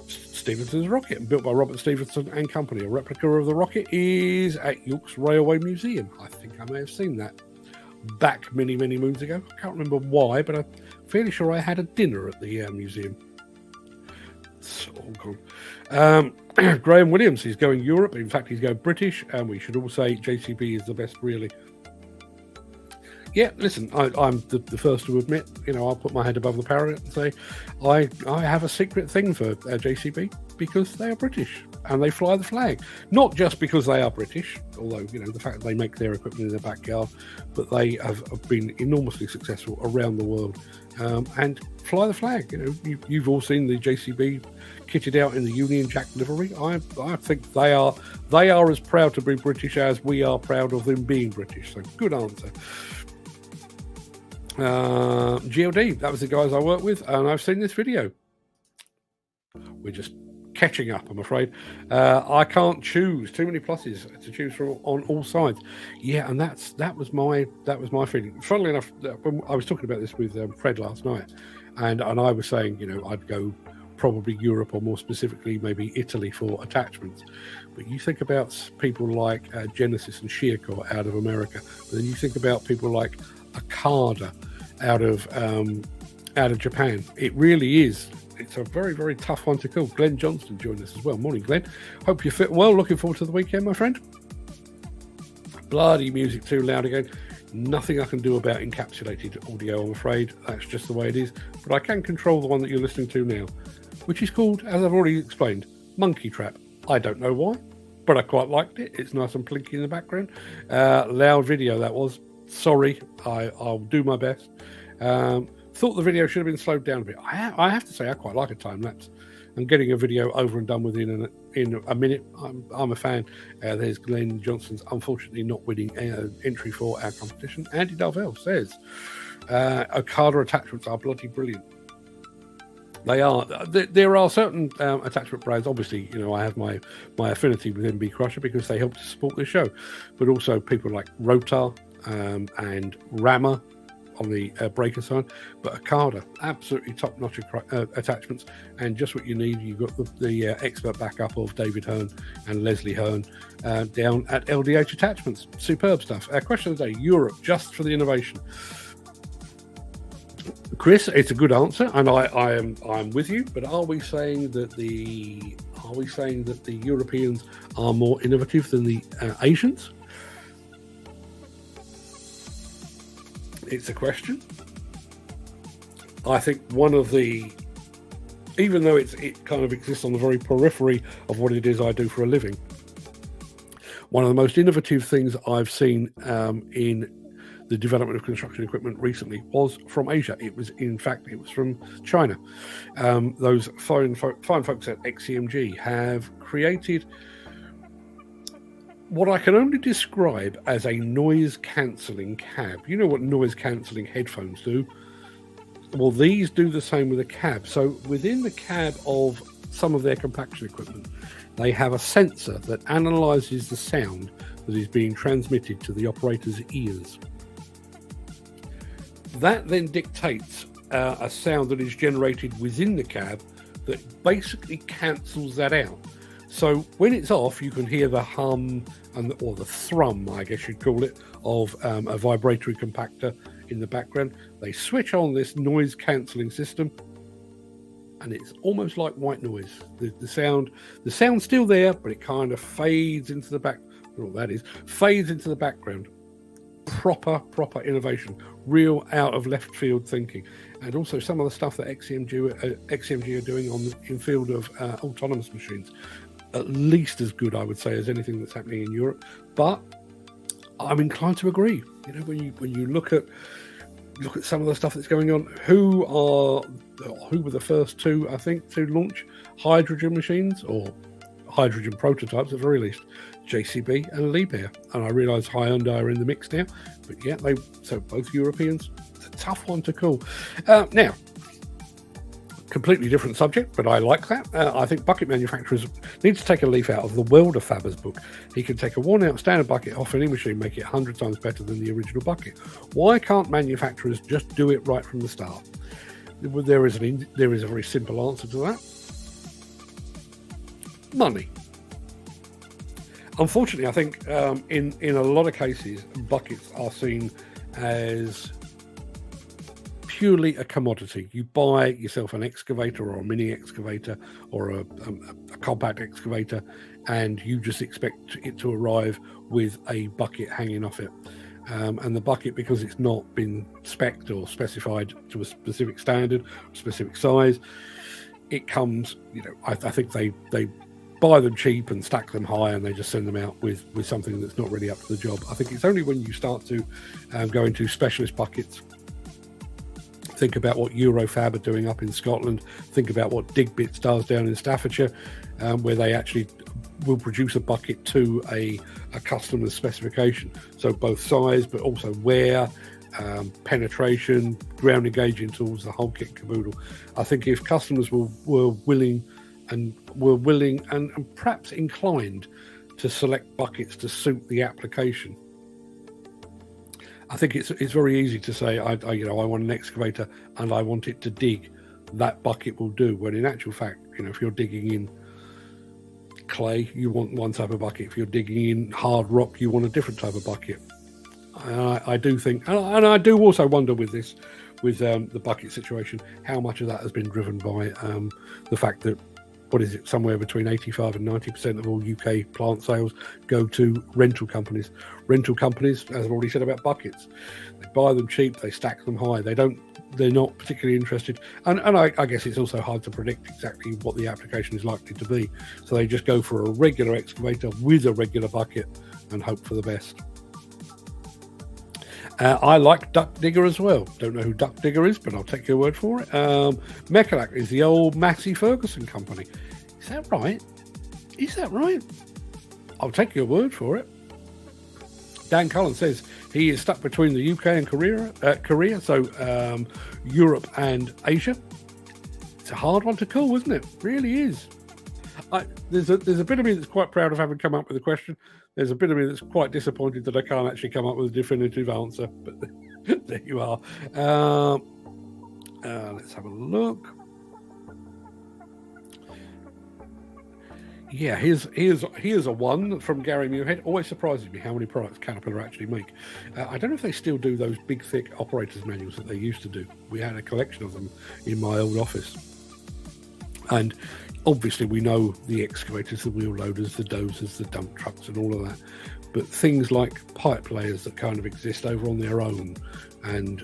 Stevenson's Rocket, built by Robert Stevenson and Company. A replica of the Rocket is at York's Railway Museum. I think I may have seen that back many, many moons ago. I can't remember why, but I'm fairly sure I had a dinner at the museum. It's all gone. Graham Williams, he's going Europe. In fact, he's going British, and we should all say JCB is the best, really. Yeah, listen, I'm the first to admit, I'll put my head above the parapet and say I have a secret thing for JCB because they are British and they fly the flag. Not just because they are British, although, the fact that they make their equipment in their backyard, but they have been enormously successful around the world and fly the flag. You've all seen the JCB kitted out in the Union Jack livery. I think they are as proud to be British as we are proud of them being British. So good answer. GLD, that was the guys I work with, and I've seen this video. We're just catching up, I'm afraid. I can't choose, too many pluses to choose from on all sides. Yeah, and that was my feeling. Funnily enough, when I was talking about this with Fred last night, and I was saying, I'd go probably Europe, or more specifically maybe Italy for attachments. But you think about people like Genesis and Shearcore out of America, but then you think about people like Akada out of Japan. It really is. It's a very, very tough one to call. Glenn Johnston joined us as well. Morning, Glenn. Hope you're fit well. Looking forward to the weekend, my friend. Bloody music too loud again. Nothing I can do about encapsulated audio, I'm afraid. That's just the way it is. But I can control the one that you're listening to now, which is called, as I've already explained, Monkey Trap. I don't know why, but I quite liked it. It's nice and plinky in the background. Loud video, that was. Sorry, I'll do my best. Thought the video should have been slowed down a bit. I have to say I quite like a time lapse. And getting a video over and done within in a minute, I'm a fan. There's Glenn Johnston's unfortunately not winning entry for our competition. Andy Darvell says Okada attachments are bloody brilliant. They are. There are certain attachment brands. Obviously, I have my affinity with MB Crusher because they help to support this show, but also people like Rotar and Rammer on the breaker side. But Okada, absolutely top-notch attachments, and just what you need. You've got the expert backup of David Hearn and Leslie Hearn down at LDH Attachments. Superb stuff. Question of the day: Europe, just for the innovation. Chris, it's a good answer, and I'm with you. But are we saying that the Europeans are more innovative than the Asians? It's a question. I think one of the, even though it kind of exists on the very periphery of what it is I do for a living, one of the most innovative things I've seen in the development of construction equipment recently was from Asia. It was from China. Those fine folks at XCMG have created what I can only describe as a noise-cancelling cab. You know what noise-cancelling headphones do? Well, these do the same with a cab. So within the cab of some of their compaction equipment, they have a sensor that analyses the sound that is being transmitted to the operator's ears. That then dictates a sound that is generated within the cab that basically cancels that out. So when it's off, you can hear the hum or the thrum, I guess you'd call it, of a vibratory compactor in the background. They switch on this noise cancelling system, and it's almost like white noise. The sound's still there, but it kind of fades into the back. Well, that is fades into the background. Proper innovation, real out of left field thinking, and also some of the stuff that XCMG are doing on the Enfield of autonomous machines, at least as good, I would say, as anything that's happening in Europe. But I'm inclined to agree. You know, when you look at some of the stuff that's going on, who were the first two, I think, to launch hydrogen machines or hydrogen prototypes at the very least? JCB and Liebherr, and I realise Hyundai are in the mix now, but yeah, so both Europeans. It's a tough one to call. Now, completely different subject, but I like that. I think bucket manufacturers need to take a leaf out of the welder Fabber's book. He can take a worn-out standard bucket off any machine, make it 100 times better than the original bucket. Why can't manufacturers just do it right from the start? There is a very simple answer to that. Money. Unfortunately, I think in a lot of cases, buckets are seen as purely a commodity. You buy yourself an excavator or a mini excavator or a compact excavator, and you just expect it to arrive with a bucket hanging off it. And the bucket, because it's not been spec'd or specified to a specific standard, specific size, it comes, I think they buy them cheap and stack them high, and they just send them out with something that's not really up to the job. I think it's only when you start to go into specialist buckets, think about what Eurofab are doing up in Scotland, think about what Digbits does down in Staffordshire, where they actually will produce a bucket to a customer's specification. So both size, but also wear, penetration, ground engaging tools, the whole kit and caboodle. I think if customers were willing and perhaps inclined to select buckets to suit the application, I think it's very easy to say, I want an excavator and I want it to dig. That bucket will do. When in actual fact, if you're digging in clay, you want one type of bucket. If you're digging in hard rock, you want a different type of bucket. I do think, and I do also wonder with the bucket situation, how much of that has been driven by the fact that, somewhere between 85 and 90% of all UK plant sales go to rental companies. Rental companies, as I've already said about buckets, they buy them cheap, they stack them high. They're not particularly interested. And I guess it's also hard to predict exactly what the application is likely to be. So they just go for a regular excavator with a regular bucket and hope for the best. I like Duck Digger as well. Don't know who Duck Digger is, but I'll take your word for it. Mecalac is the old Massey Ferguson company. Is that right? I'll take your word for it. Dan Cullen says he is stuck between the UK and Korea, so Europe and Asia. It's a hard one to call, isn't it? It really is. There's a bit of me that's quite proud of having come up with a question. There's a bit of me that's quite disappointed that I can't actually come up with a definitive answer, but there you are. Let's have a look. Yeah, here's a one from Gary Muirhead. Always surprises me how many products Caterpillar actually make. I don't know if they still do those big, thick operators manuals that they used to do. We had a collection of them in my old office. And obviously we know the excavators, the wheel loaders, the dozers, the dump trucks and all of that. But things like pipe layers that kind of exist over on their own. And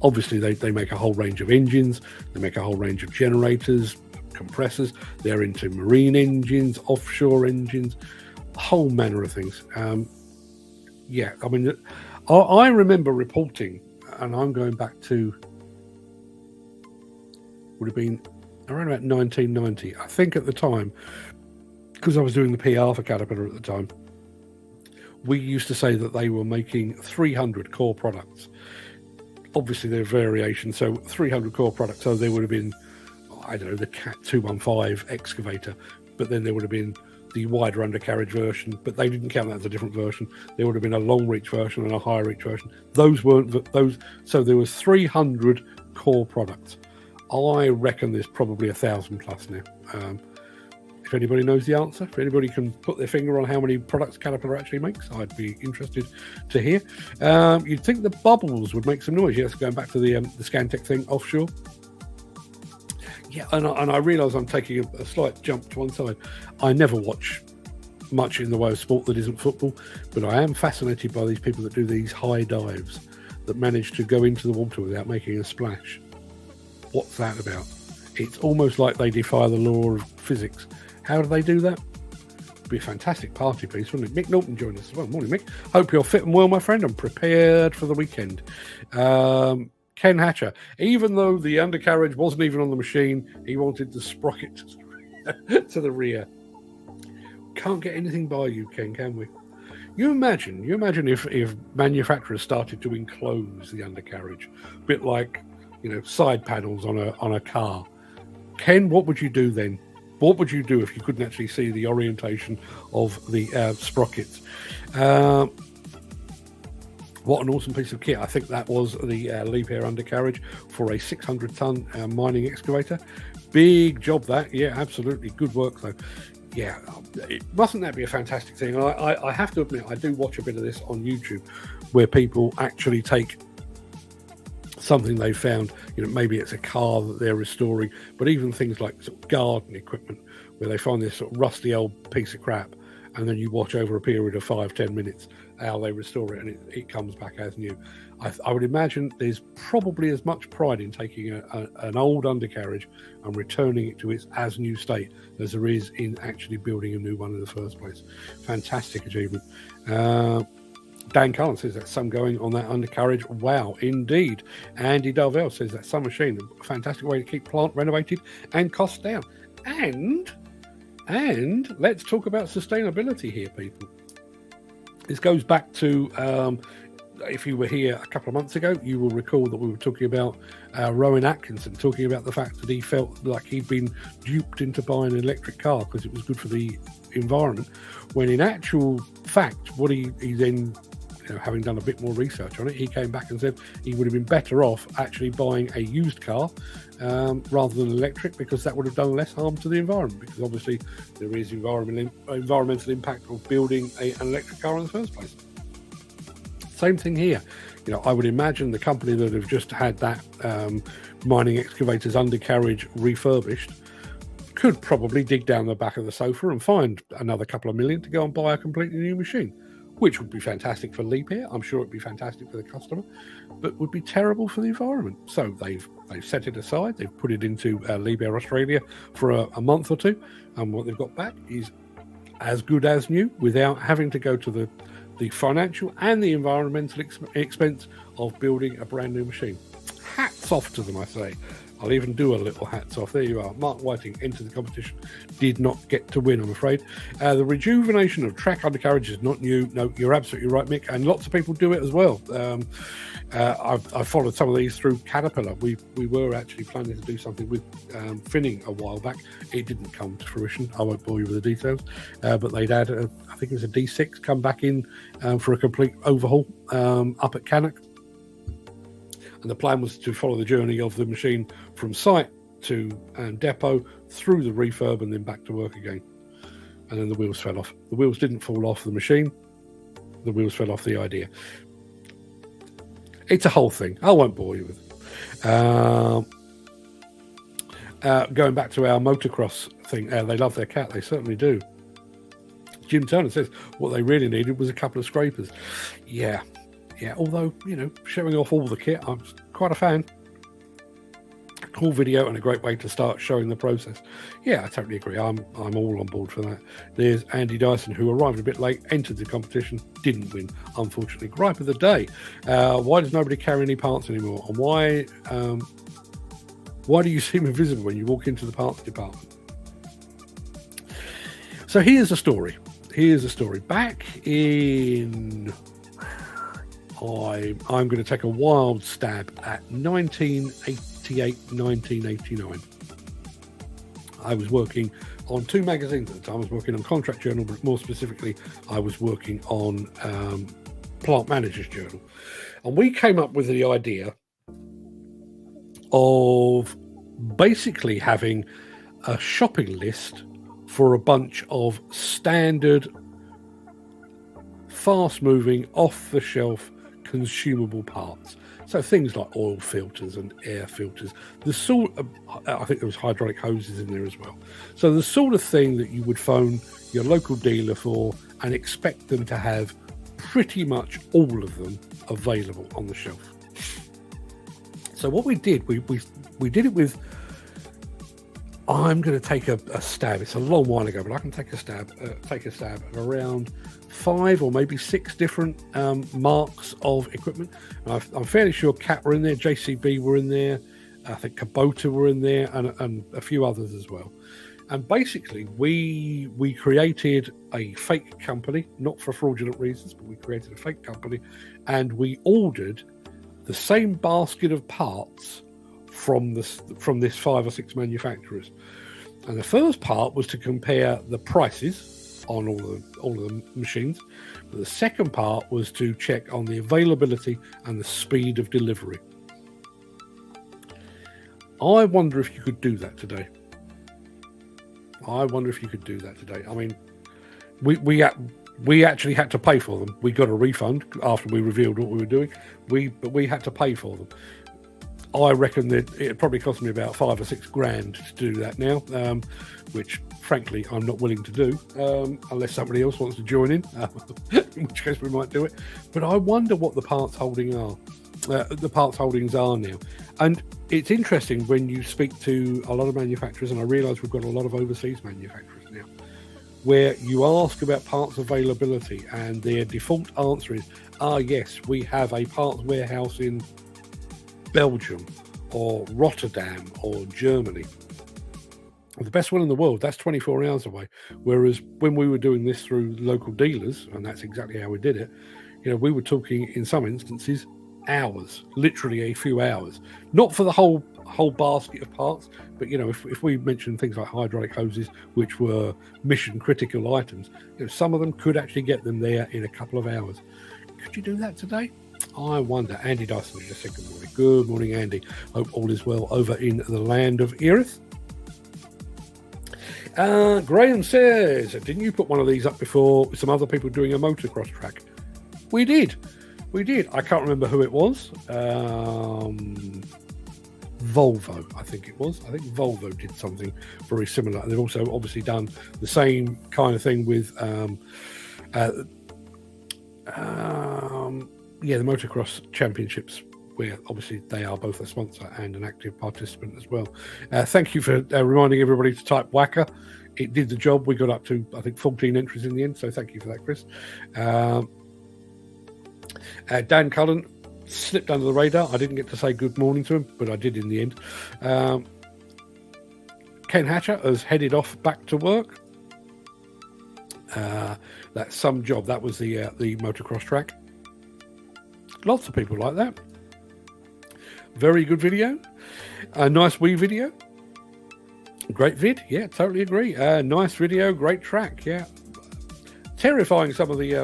obviously they make a whole range of engines. They make a whole range of generators, compressors. They're into marine engines, offshore engines, a whole manner of things. I remember reporting, and I'm going back to, would have been around about 1990. I think at the time, because I was doing the PR for Caterpillar at the time, we used to say that they were making 300 core products. Obviously, there are variations, so 300 core products. So there would have been, I don't know, the Cat 215 excavator, but then there would have been the wider undercarriage version, but they didn't count that as a different version. There would have been a long reach version and a higher reach version. Those weren't those. So there was 300 core products. I reckon there's probably 1,000 plus now. If anybody knows the answer, if anybody can put their finger on how many products Caterpillar actually makes, I'd be interested to hear. You'd think the bubbles would make some noise. Yes, going back to the Scantech thing offshore. Yeah, and I realise I'm taking a slight jump to one side. I never watch much in the way of sport that isn't football, but I am fascinated by these people that do these high dives, that manage to go into the water without making a splash. What's that about? It's almost like they defy the law of physics. How do they do that? It'd be a fantastic party piece, wouldn't it? Mick Norton joined us as well. Morning, Mick. Hope you're fit and well, my friend. I'm prepared for the weekend. Ken Hatcher, even though the undercarriage wasn't even on the machine, he wanted the sprocket to the rear. Can't get anything by you, Ken, can we? You imagine if manufacturers started to enclose the undercarriage, a bit like, side panels on a car. Ken, what would you do then? What would you do if you couldn't actually see the orientation of the sprockets? What an awesome piece of kit. I think that was the Liebherr undercarriage for a 600-ton mining excavator. Big job that. Yeah, absolutely. Good work, though. Yeah, mustn't that be a fantastic thing? I have to admit, I do watch a bit of this on YouTube where people actually take something they found, maybe it's a car that they're restoring, but even things like sort of garden equipment where they find this sort of rusty old piece of crap, and then you watch over a period of 5-10 minutes how they restore it, and it comes back as new. I would imagine there's probably as much pride in taking an old undercarriage and returning it to its as new state as there is in actually building a new one in the first place. Fantastic achievement. Dan Cullen says that some going on that undercarriage. Wow, indeed. Andy Darvell says that some machine, a fantastic way to keep plant renovated and costs down. And let's talk about sustainability here, people. This goes back to, if you were here a couple of months ago, you will recall that we were talking about Rowan Atkinson, talking about the fact that he felt like he'd been duped into buying an electric car because it was good for the environment, when in actual fact, what he then, having done a bit more research on it, he came back and said he would have been better off actually buying a used car rather than electric, because that would have done less harm to the environment, because obviously there is environmental impact of building an electric car in the first place. Same thing here. I would imagine the company that have just had that mining excavators undercarriage refurbished could probably dig down the back of the sofa and find another couple of million to go and buy a completely new machine, which would be fantastic for Liebherr. I'm sure it'd be fantastic for the customer, but would be terrible for the environment. So they've set it aside. They've put it into Liebherr Australia for a month or two, and what they've got back is as good as new without having to go to the financial and the environmental expense of building a brand new machine. Hats off to them, I say. I'll even do a little hats off. There you are. Mark Whiting entered the competition. Did not get to win, I'm afraid. The rejuvenation of track undercarriage is not new. No, you're absolutely right, Mick. And lots of people do it as well. I've followed some of these through Caterpillar. We were actually planning to do something with Finning a while back. It didn't come to fruition. I won't bore you with the details. But they'd had, I think it was a D6, come back in for a complete overhaul up at Cannock. And the plan was to follow the journey of the machine from site to depot, through the refurb, and then back to work again. And then the wheels fell off. The wheels didn't fall off the machine. The wheels fell off the idea. It's a whole thing. I won't bore you with it. Going back to our motocross thing, they love their cat. They certainly do. Jim Turner says what they really needed was a couple of scrapers. Yeah, although, showing off all the kit, I'm quite a fan. Cool video and a great way to start showing the process. Yeah, I totally agree. I'm all on board for that. There's Andy Dyson, who arrived a bit late, entered the competition, didn't win, unfortunately. Gripe of the day. Why does nobody carry any parts anymore? And why do you seem invisible when you walk into the parts department? So here's a story. Back in... I'm going to take a wild stab at 1988, 1989. I was working on 2 magazines at the time. I was working on Contract Journal, but more specifically, I was working on Plant Manager's Journal. And we came up with the idea of basically having a shopping list for a bunch of standard, fast-moving, off-the-shelf consumable parts. So things like oil filters and air filters, the sort of, I think there was hydraulic hoses in there as well. So the sort of thing that you would phone your local dealer for and expect them to have pretty much all of them available on the shelf. So what we did, we did it with, I'm going to take a stab. It's a long while ago, but I can take a stab at around 5 or maybe 6 different marks of equipment. And I'm fairly sure Cat were in there, JCB were in there, I think Kubota were in there, and a few others as well. And basically, we created a fake company, not for fraudulent reasons, but we created a fake company, and we ordered the same basket of parts from this 5 or 6 manufacturers. And the first part was to compare the prices on all of the machines, but the second part was to check on the availability and the speed of delivery. I wonder if you could do that today. I mean, we actually had to pay for them. We got a refund after we revealed what we were doing. But we had to pay for them. I reckon that it probably cost me about 5 or 6 grand to do that now, which frankly I'm not willing to do unless somebody else wants to join in which case we might do it. But I wonder what the parts holdings are now. And it's interesting when you speak to a lot of manufacturers, and I realise we've got a lot of overseas manufacturers now, where you ask about parts availability and their default answer is, yes, we have a parts warehouse in Belgium or Rotterdam or Germany. The best one in the world, that's 24 hours away. Whereas when we were doing this through local dealers, and that's exactly how we did it, we were talking in some instances hours, literally a few hours, not for the whole basket of parts, but if we mentioned things like hydraulic hoses, which were mission critical items, some of them could actually get them there in a couple of hours. Could you do that today? I wonder. Andy Dyson just said good morning. Good morning, Andy. Hope all is well over in the land of Erith. Graham says, didn't you put one of these up before with some other people doing a motocross track? We did. I can't remember who it was. Volvo, I think it was. I think Volvo did something very similar. They've also obviously done the same kind of thing with the motocross championships, where obviously they are both a sponsor and an active participant as well. Thank you for reminding everybody to type Wacker. It did the job. We got up to, I think, 14 entries in the end, so thank you for that, Chris. Dan Cullen slipped under the radar. I didn't get to say good morning to him, but I did in the end. Ken Hatcher has headed off back to work. That's some job. That was the motocross track. Lots of people like that. Very good video. Nice wee video. Great vid. Yeah, totally agree. Nice video. Great track. Yeah. Terrifying, some of the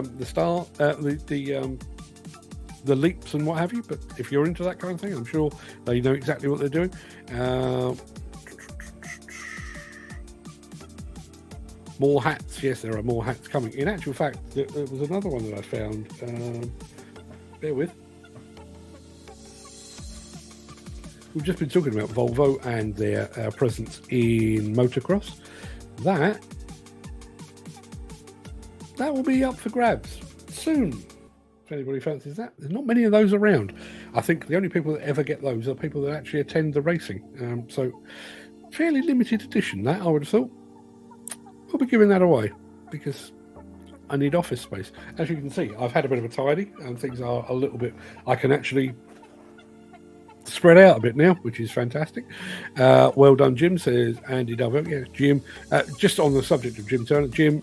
leaps and what have you. But if you're into that kind of thing, I'm sure they know exactly what they're doing. More hats. Yes, there are more hats coming. In actual fact, there was another one that I found. Bear with. We've just been talking about Volvo and their presence in motocross. That will be up for grabs soon, if anybody fancies that. There's not many of those around. I think the only people that ever get those are people that actually attend the racing. So fairly limited edition, that, I would have thought. We'll be giving that away because I need office space. As you can see, I've had a bit of a tidy and things are a little bit... I can actually spread out a bit now, which is fantastic. Well done, Jim, says Andy W. Yeah, Jim. Just on the subject of Jim Turner, Jim,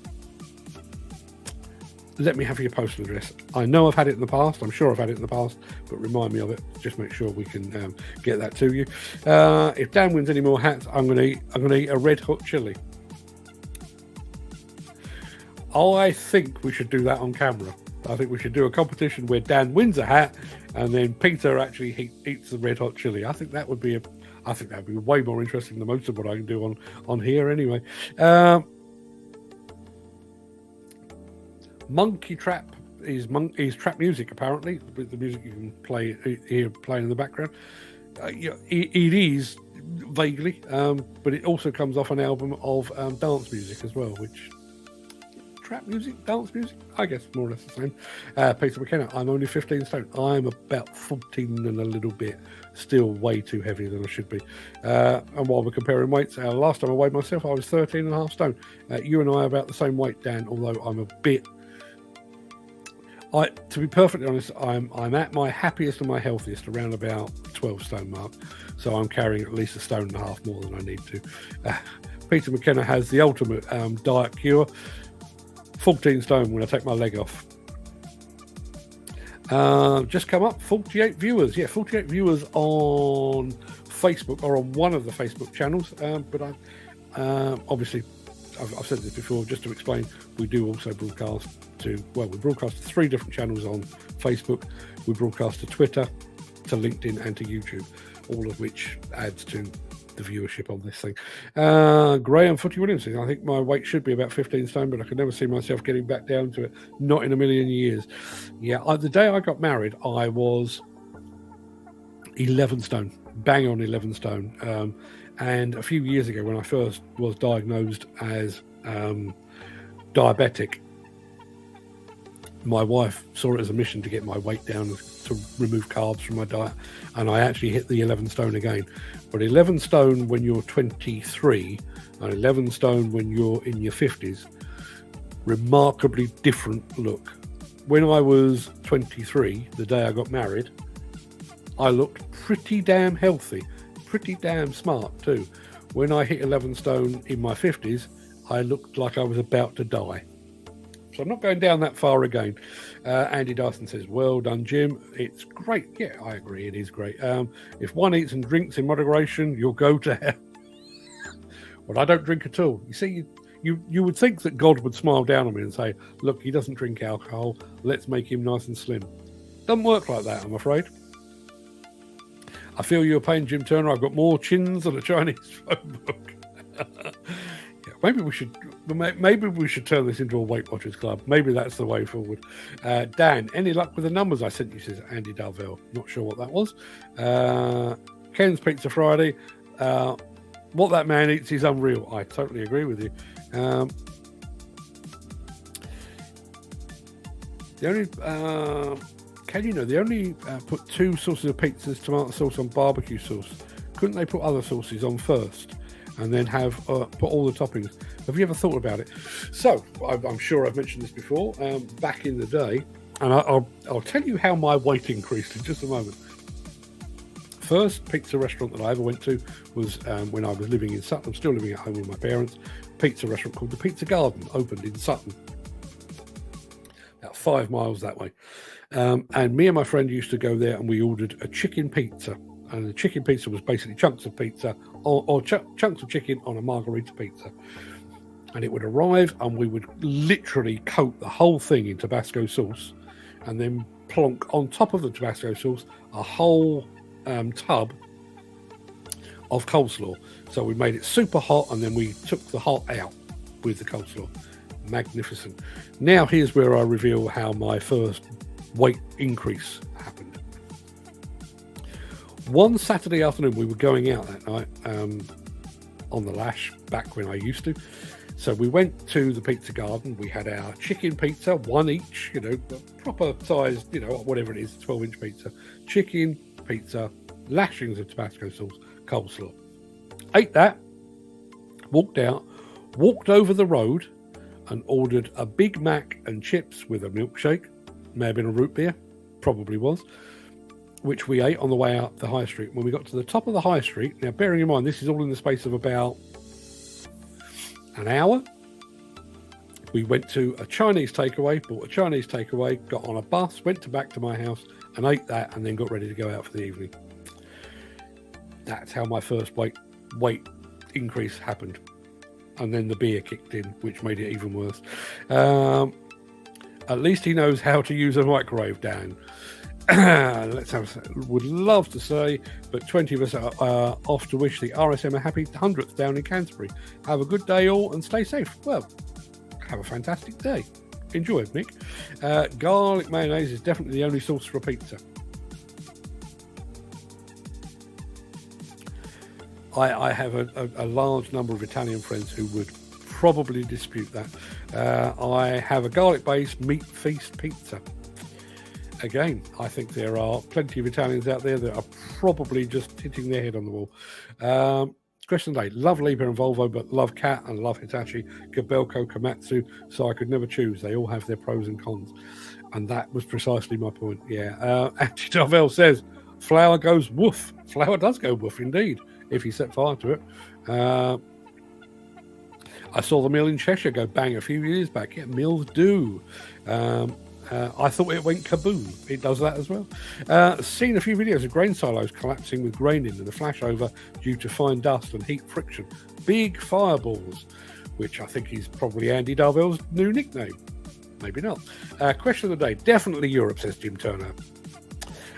let me have your postal address. I know I've had it in the past. I'm sure I've had it in the past, but remind me of it. Just make sure we can get that to you. If Dan wins any more hats, I'm going to eat a red hot chili. I think we should do that on camera. I think we should do a competition where Dan wins a hat and then Peter actually eats the red hot chili. I think that would be way more interesting than most of what I can do on here anyway. Monkey Trap is trap music, apparently, with the music you can hear playing in the background. It is vaguely, but it also comes off an album of dance music as well, which... Trap music, dance music, I guess more or less the same. Peter McKenna, I'm only 15 stone. I'm about 14 and a little bit, still way too heavy than I should be. And while we're comparing weights, last time I weighed myself, I was 13 and a half stone. You and I are about the same weight, Dan, although I'm a bit... to be perfectly honest, I'm at my happiest and my healthiest around about 12 stone mark. So I'm carrying at least a stone and a half more than I need to. Peter McKenna has the ultimate diet cure. 14 stone when I take my leg off. Just come up, 48 viewers. Yeah, 48 viewers on Facebook or on one of the Facebook channels. But I obviously, I've said this before, just to explain, we do also broadcast we broadcast to 3 different channels on Facebook. We broadcast to Twitter, to LinkedIn and to YouTube, all of which adds to the viewership on this thing. Graham Footy Williams says, I think my weight should be about 15 stone, but I could never see myself getting back down to it. Not in a million years. Yeah, the day I got married, I was 11 stone, bang on 11 stone. And a few years ago, when I first was diagnosed as diabetic, my wife saw it as a mission to get my weight down, to remove carbs from my diet, and I actually hit the 11 stone again. But 11 stone when you're 23 and 11 stone when you're in your 50s, remarkably different look. When I was 23, the day I got married, I looked pretty damn healthy, pretty damn smart too. When I hit 11 stone in my 50s, I looked like I was about to die. So I'm not going down that far again. Andy Dyson says, well done, Jim. It's great. Yeah, I agree. It is great. If one eats and drinks in moderation, you'll go to hell. Well, I don't drink at all. You see, you would think that God would smile down on me and say, look, he doesn't drink alcohol. Let's make him nice and slim. Doesn't work like that, I'm afraid. I feel your pain, Jim Turner. I've got more chins than a Chinese phone book. Maybe we should turn this into a Weight Watchers Club. Maybe that's the way forward. Dan, any luck with the numbers I sent you, says Andy Dalville. Not sure what that was. Ken's Pizza Friday. What that man eats is unreal. I totally agree with you. They only put 2 sauces of pizzas, tomato sauce on barbecue sauce. Couldn't they put other sauces on first? And then have put all the toppings. Have you ever thought about it? So I'm sure I've mentioned this before. Back in the day, and I'll tell you how my weight increased in just a moment. First pizza restaurant that I ever went to was when I was living in Sutton. I'm still living at home with my parents. Pizza restaurant called the Pizza Garden opened in Sutton, about 5 miles that way. And me and my friend used to go there, and we ordered a chicken pizza. And the chicken pizza was basically chunks of pizza or chunks of chicken on a margarita pizza. And it would arrive, and we would literally coat the whole thing in Tabasco sauce and then plonk on top of the Tabasco sauce a whole tub of coleslaw. So we made it super hot, and then we took the hot out with the coleslaw. Magnificent. Now here's where I reveal how my first weight increase happened. One Saturday afternoon, we were going out that night on the Lash, back when I used to. So we went to the Pizza Garden. We had our chicken pizza, 1 each, proper size, whatever it is, 12-inch pizza. Chicken, pizza, lashings of Tabasco sauce, coleslaw. Ate that, walked out, walked over the road and ordered a Big Mac and chips with a milkshake. May have been a root beer, probably was, which we ate on the way up the high street. When we got to the top of the high street, now bearing in mind this is all in the space of about an hour, we went to a Chinese takeaway, bought a Chinese takeaway, got on a bus, went back to my house and ate that and then got ready to go out for the evening. That's how my first weight increase happened. And then the beer kicked in, which made it even worse. At least he knows how to use a microwave, Dan. Would love to say, but 20 of us are off to wish the RSM a happy 100th down in Canterbury. Have a good day all and stay safe. Well, have a fantastic day. Enjoy it, Nick. Garlic mayonnaise is definitely the only sauce for a pizza. I have a large number of Italian friends who would probably dispute that. I have a garlic-based meat feast pizza. Again, I think there are plenty of Italians out there that are probably just hitting their head on the wall. Question of the day. Love Lipa and Volvo, but love Cat and love Hitachi, Gabelco, Komatsu, so I could never choose. They all have their pros and cons. And that was precisely my point. Yeah. Andy Darvell says, flour goes woof. Flour does go woof, indeed, if you set fire to it. I saw the mill in Cheshire go bang a few years back. Yeah, mills do. I thought it went kaboom. It does that as well. Seen a few videos of grain silos collapsing with grain in and a flashover due to fine dust and heat friction. Big fireballs, which I think is probably Andy Darvell's new nickname. Maybe not. Question of the day. Definitely Europe, says Jim Turner.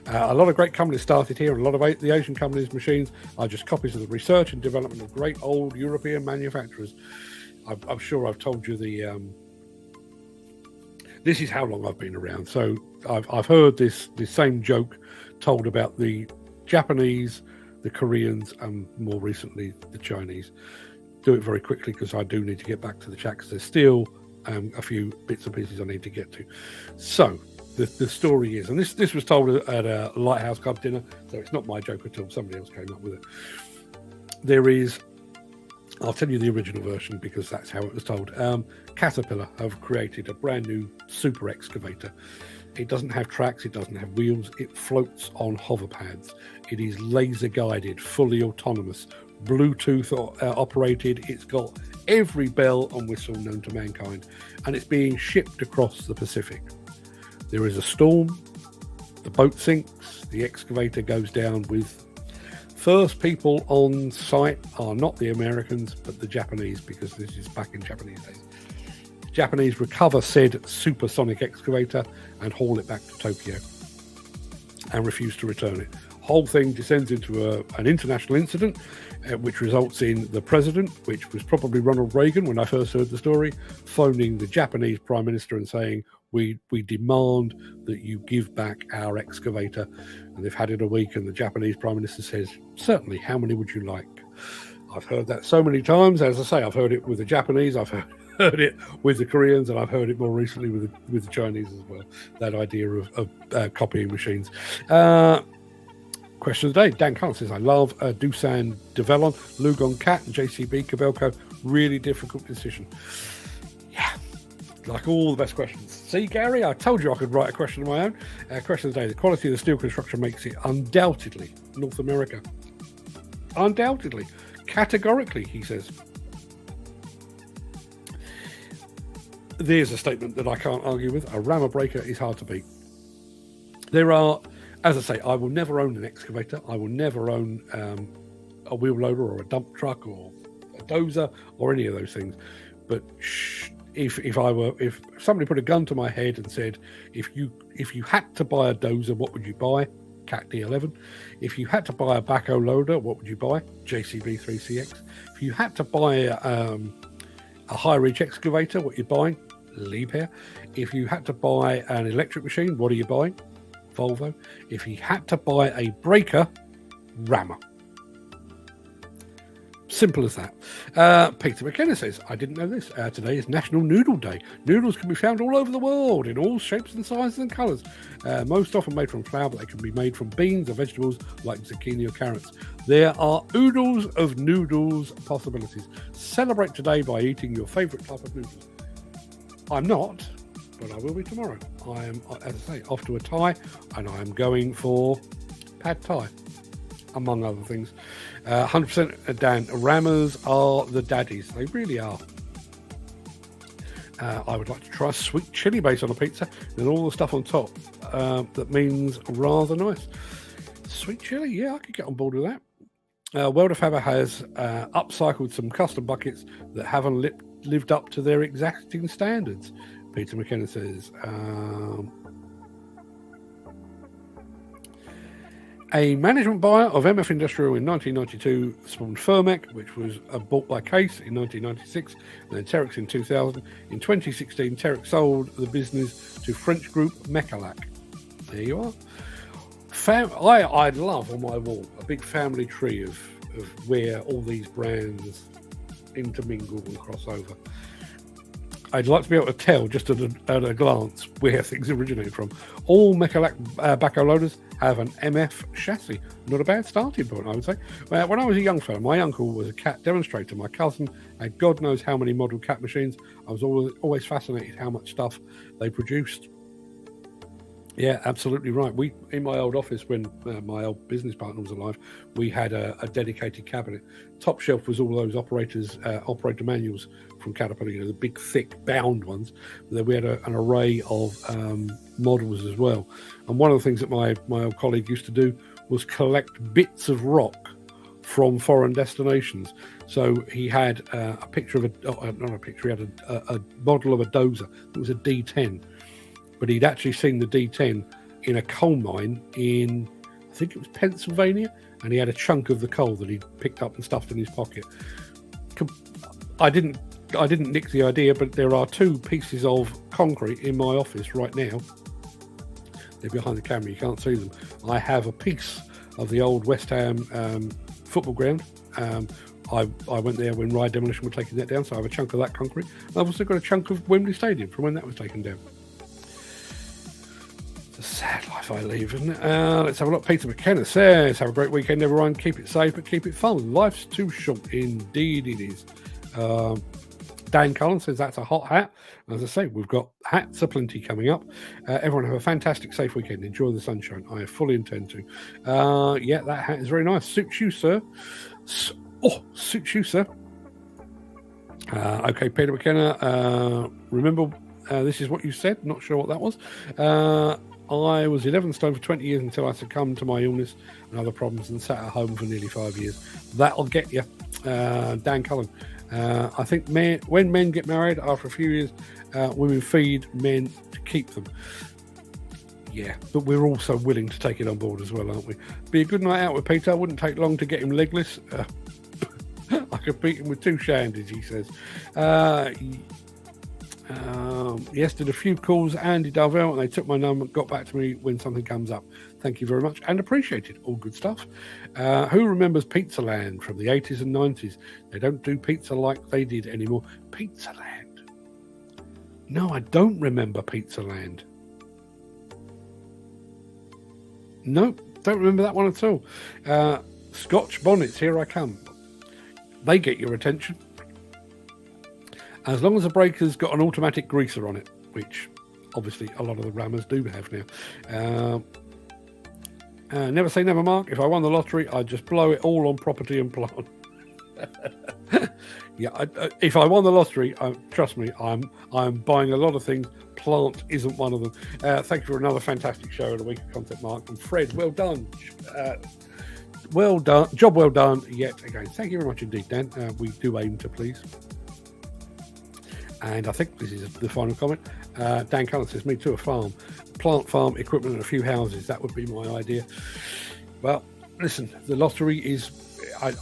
A lot of great companies started here, and a lot of the Asian companies' machines are just copies of the research and development of great old European manufacturers. I'm sure I've told you this is how long I've been around. So I've heard this same joke told about the Japanese, the Koreans, and more recently the Chinese. Do it very quickly because I do need to get back to the chat because there's still a few bits and pieces I need to get to. So the story is, and this was told at a Lighthouse Club dinner, so it's not my joke at all. Somebody else came up with it. There is, I'll tell you the original version because that's how it was told. Caterpillar have created a brand new super excavator. It doesn't have tracks, it doesn't have wheels, it floats on hover pads. It is laser guided, fully autonomous, Bluetooth operated. It's got every bell and whistle known to mankind, and it's being shipped across the Pacific. There is a storm, the boat sinks, the excavator goes down with first people on site are not the Americans, but the Japanese, because this is back in Japanese days. The Japanese recover said supersonic excavator and haul it back to Tokyo and refuse to return it. Whole thing descends into an international incident, which results in the president, which was probably Ronald Reagan when I first heard the story, phoning the Japanese prime minister and saying, we demand that you give back our excavator. And they've had it a week, and the Japanese prime minister says, certainly, how many would you like? I've heard that so many times. As I say, I've heard it with the Japanese, I've heard it with the Koreans, and I've heard it more recently with the Chinese as well. That idea of copying machines. Question of the day. Dan Cullen says, I love Doosan Devellon, Lugon Cat, and JCB Cabelco. Really difficult decision. Yeah, like all the best questions. See, Gary, I told you I could write a question of my own. Question of the day. The quality of the steel construction makes it undoubtedly North America. Undoubtedly. Categorically, he says. There's a statement that I can't argue with. A rammer breaker is hard to beat. There are, as I say, I will never own an excavator. I will never own a wheel loader or a dump truck or a dozer or any of those things. But if somebody put a gun to my head and said, if you had to buy a dozer, what would you buy? Cat D11. If you had to buy a backhoe loader, what would you buy? JCB 3CX. If you had to buy a high reach excavator, what you're buying? Liebherr. If you had to buy an electric machine, what are you buying? Volvo. If you had to buy a breaker, Rammer. Simple as that. Peter McKenna says, I didn't know this. Today is National Noodle Day. Noodles can be found all over the world in all shapes and sizes and colours. Most often made from flour, but they can be made from beans or vegetables like zucchini or carrots. There are oodles of noodles possibilities. Celebrate today by eating your favourite type of noodles. I'm not, but I will be tomorrow. I am, as I say, off to a Thai, and I am going for pad Thai, among other things. 100% Dan, Rammers are the daddies. They really are. I would like to try sweet chili base on a pizza and all the stuff on top. That means rather nice. Sweet chili, yeah, I could get on board with that. Welder Faber has upcycled some custom buckets that haven't lived up to their exacting standards. Peter McKenna says, a management buyer of MF Industrial in 1992 spawned Firmec, which was bought by Case in 1996, and then Terex in 2000. In 2016, Terex sold the business to French group Mecalac. There you are. I'd love on my wall a big family tree of where all these brands intermingle and cross over. I'd like to be able to tell just at a glance where things originated from. All Mecalac backhoe loaders have an MF chassis. Not a bad starting point, I would say. When I was a young fella, my uncle was a cat demonstrator. My cousin had God knows how many model cat machines. I was always fascinated how much stuff they produced. Yeah, absolutely right. We, in my old office, when my old business partner was alive, we had a dedicated cabinet. Top shelf was all those operator manuals from Caterpillar, you know, the big, thick, bound ones. Then we had an array of models as well. And one of the things that my old colleague used to do was collect bits of rock from foreign destinations. So he had a picture of not a picture, he had a model of a dozer. It was a D10. But he'd actually seen the D10 in a coal mine in, I think it was Pennsylvania, and he had a chunk of the coal that he'd picked up and stuffed in his pocket. I didn't nick the idea, but there are two pieces of concrete in my office right now. They're behind the camera, you can't see them. I have a piece of the old West Ham football ground. I went there when Ride Demolition were taking that down, so I have a chunk of that concrete. I've also got a chunk of Wembley Stadium from when that was taken down. A sad life I leave, isn't it? Let's have a look. Peter McKenna says, have a great weekend, everyone. Keep it safe, but keep it fun. Life's too short. Indeed it is. Dan Cullen says, that's a hot hat. As I say, we've got hats aplenty coming up. Everyone have a fantastic, safe weekend. Enjoy the sunshine. I fully intend to. Yeah, that hat is very nice. Suits you, sir. Suits you, sir. Okay, Peter McKenna. Remember, this is what you said. Not sure what that was. I was 11 stone for 20 years until I succumbed to my illness and other problems and sat at home for nearly 5 years. That'll get you, Dan Cullen. I think when men get married after a few years, women feed men to keep them. Yeah, but we're also willing to take it on board as well, aren't we? Be a good night out with Peter. Wouldn't take long to get him legless. I could beat him with 2 shandies, he says. Yes, did a few calls, Andy Darvell, and they took my number and got back to me when something comes up. Thank you very much and appreciate it. All good stuff. Who remembers Pizza Land from the 80s and 90s? They don't do pizza like they did anymore. Pizza Land? No, I don't remember Pizza Land. Nope, don't remember that one at all. Scotch bonnets, here I come. They get your attention. As long as the breaker's got an automatic greaser on it, which obviously a lot of the rammers do have now. Never say never, Mark. If I won the lottery, I'd just blow it all on property and plant. Yeah, if I won the lottery, trust me, I'm buying a lot of things. Plant isn't one of them. Thank you for another fantastic show and a week of content, Mark. And Fred, well done. Well done. Job well done yet again. Thank you very much indeed, Dan. We do aim to please. And I think this is the final comment. Dan Cullen says, me too, a farm. Plant farm, equipment and a few houses. That would be my idea. Well, listen, the lottery is,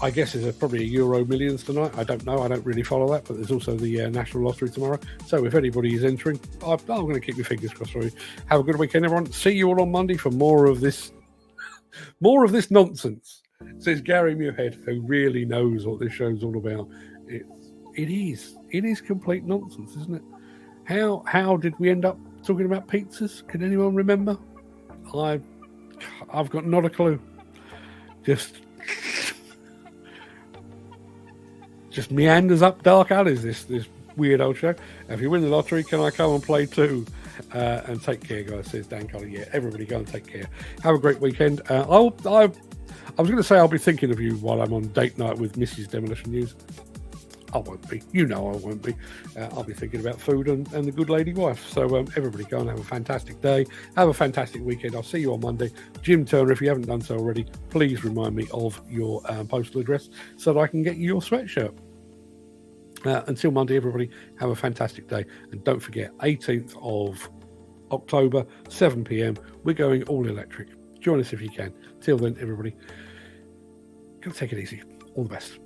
I guess there's probably a Euro Millions tonight. I don't know. I don't really follow that. But there's also the National Lottery tomorrow. So if anybody is entering, I'm going to keep my fingers crossed for you. Have a good weekend, everyone. See you all on Monday for more of this nonsense. Says Gary Muirhead, who really knows what this show's all about. It is complete nonsense, isn't it? How did we end up talking about pizzas? Can anyone remember? I've got not a clue. Just meanders up dark alleys, this weird old show. If you win the lottery, can I come and play too? And take care, guys, says Dan Colley. Yeah, everybody go and take care. Have a great weekend. I was going to say I'll be thinking of you while I'm on date night with Mrs. Demolition News. I won't be. You know I won't be. I'll be thinking about food and the good lady wife. So everybody go and have a fantastic day. Have a fantastic weekend. I'll see you on Monday. Jim Turner, if you haven't done so already, please remind me of your postal address so that I can get you your sweatshirt. Until Monday, everybody, have a fantastic day. And don't forget, 18th of October, 7 p.m, we're going all electric. Join us if you can. Till then, everybody, go take it easy. All the best.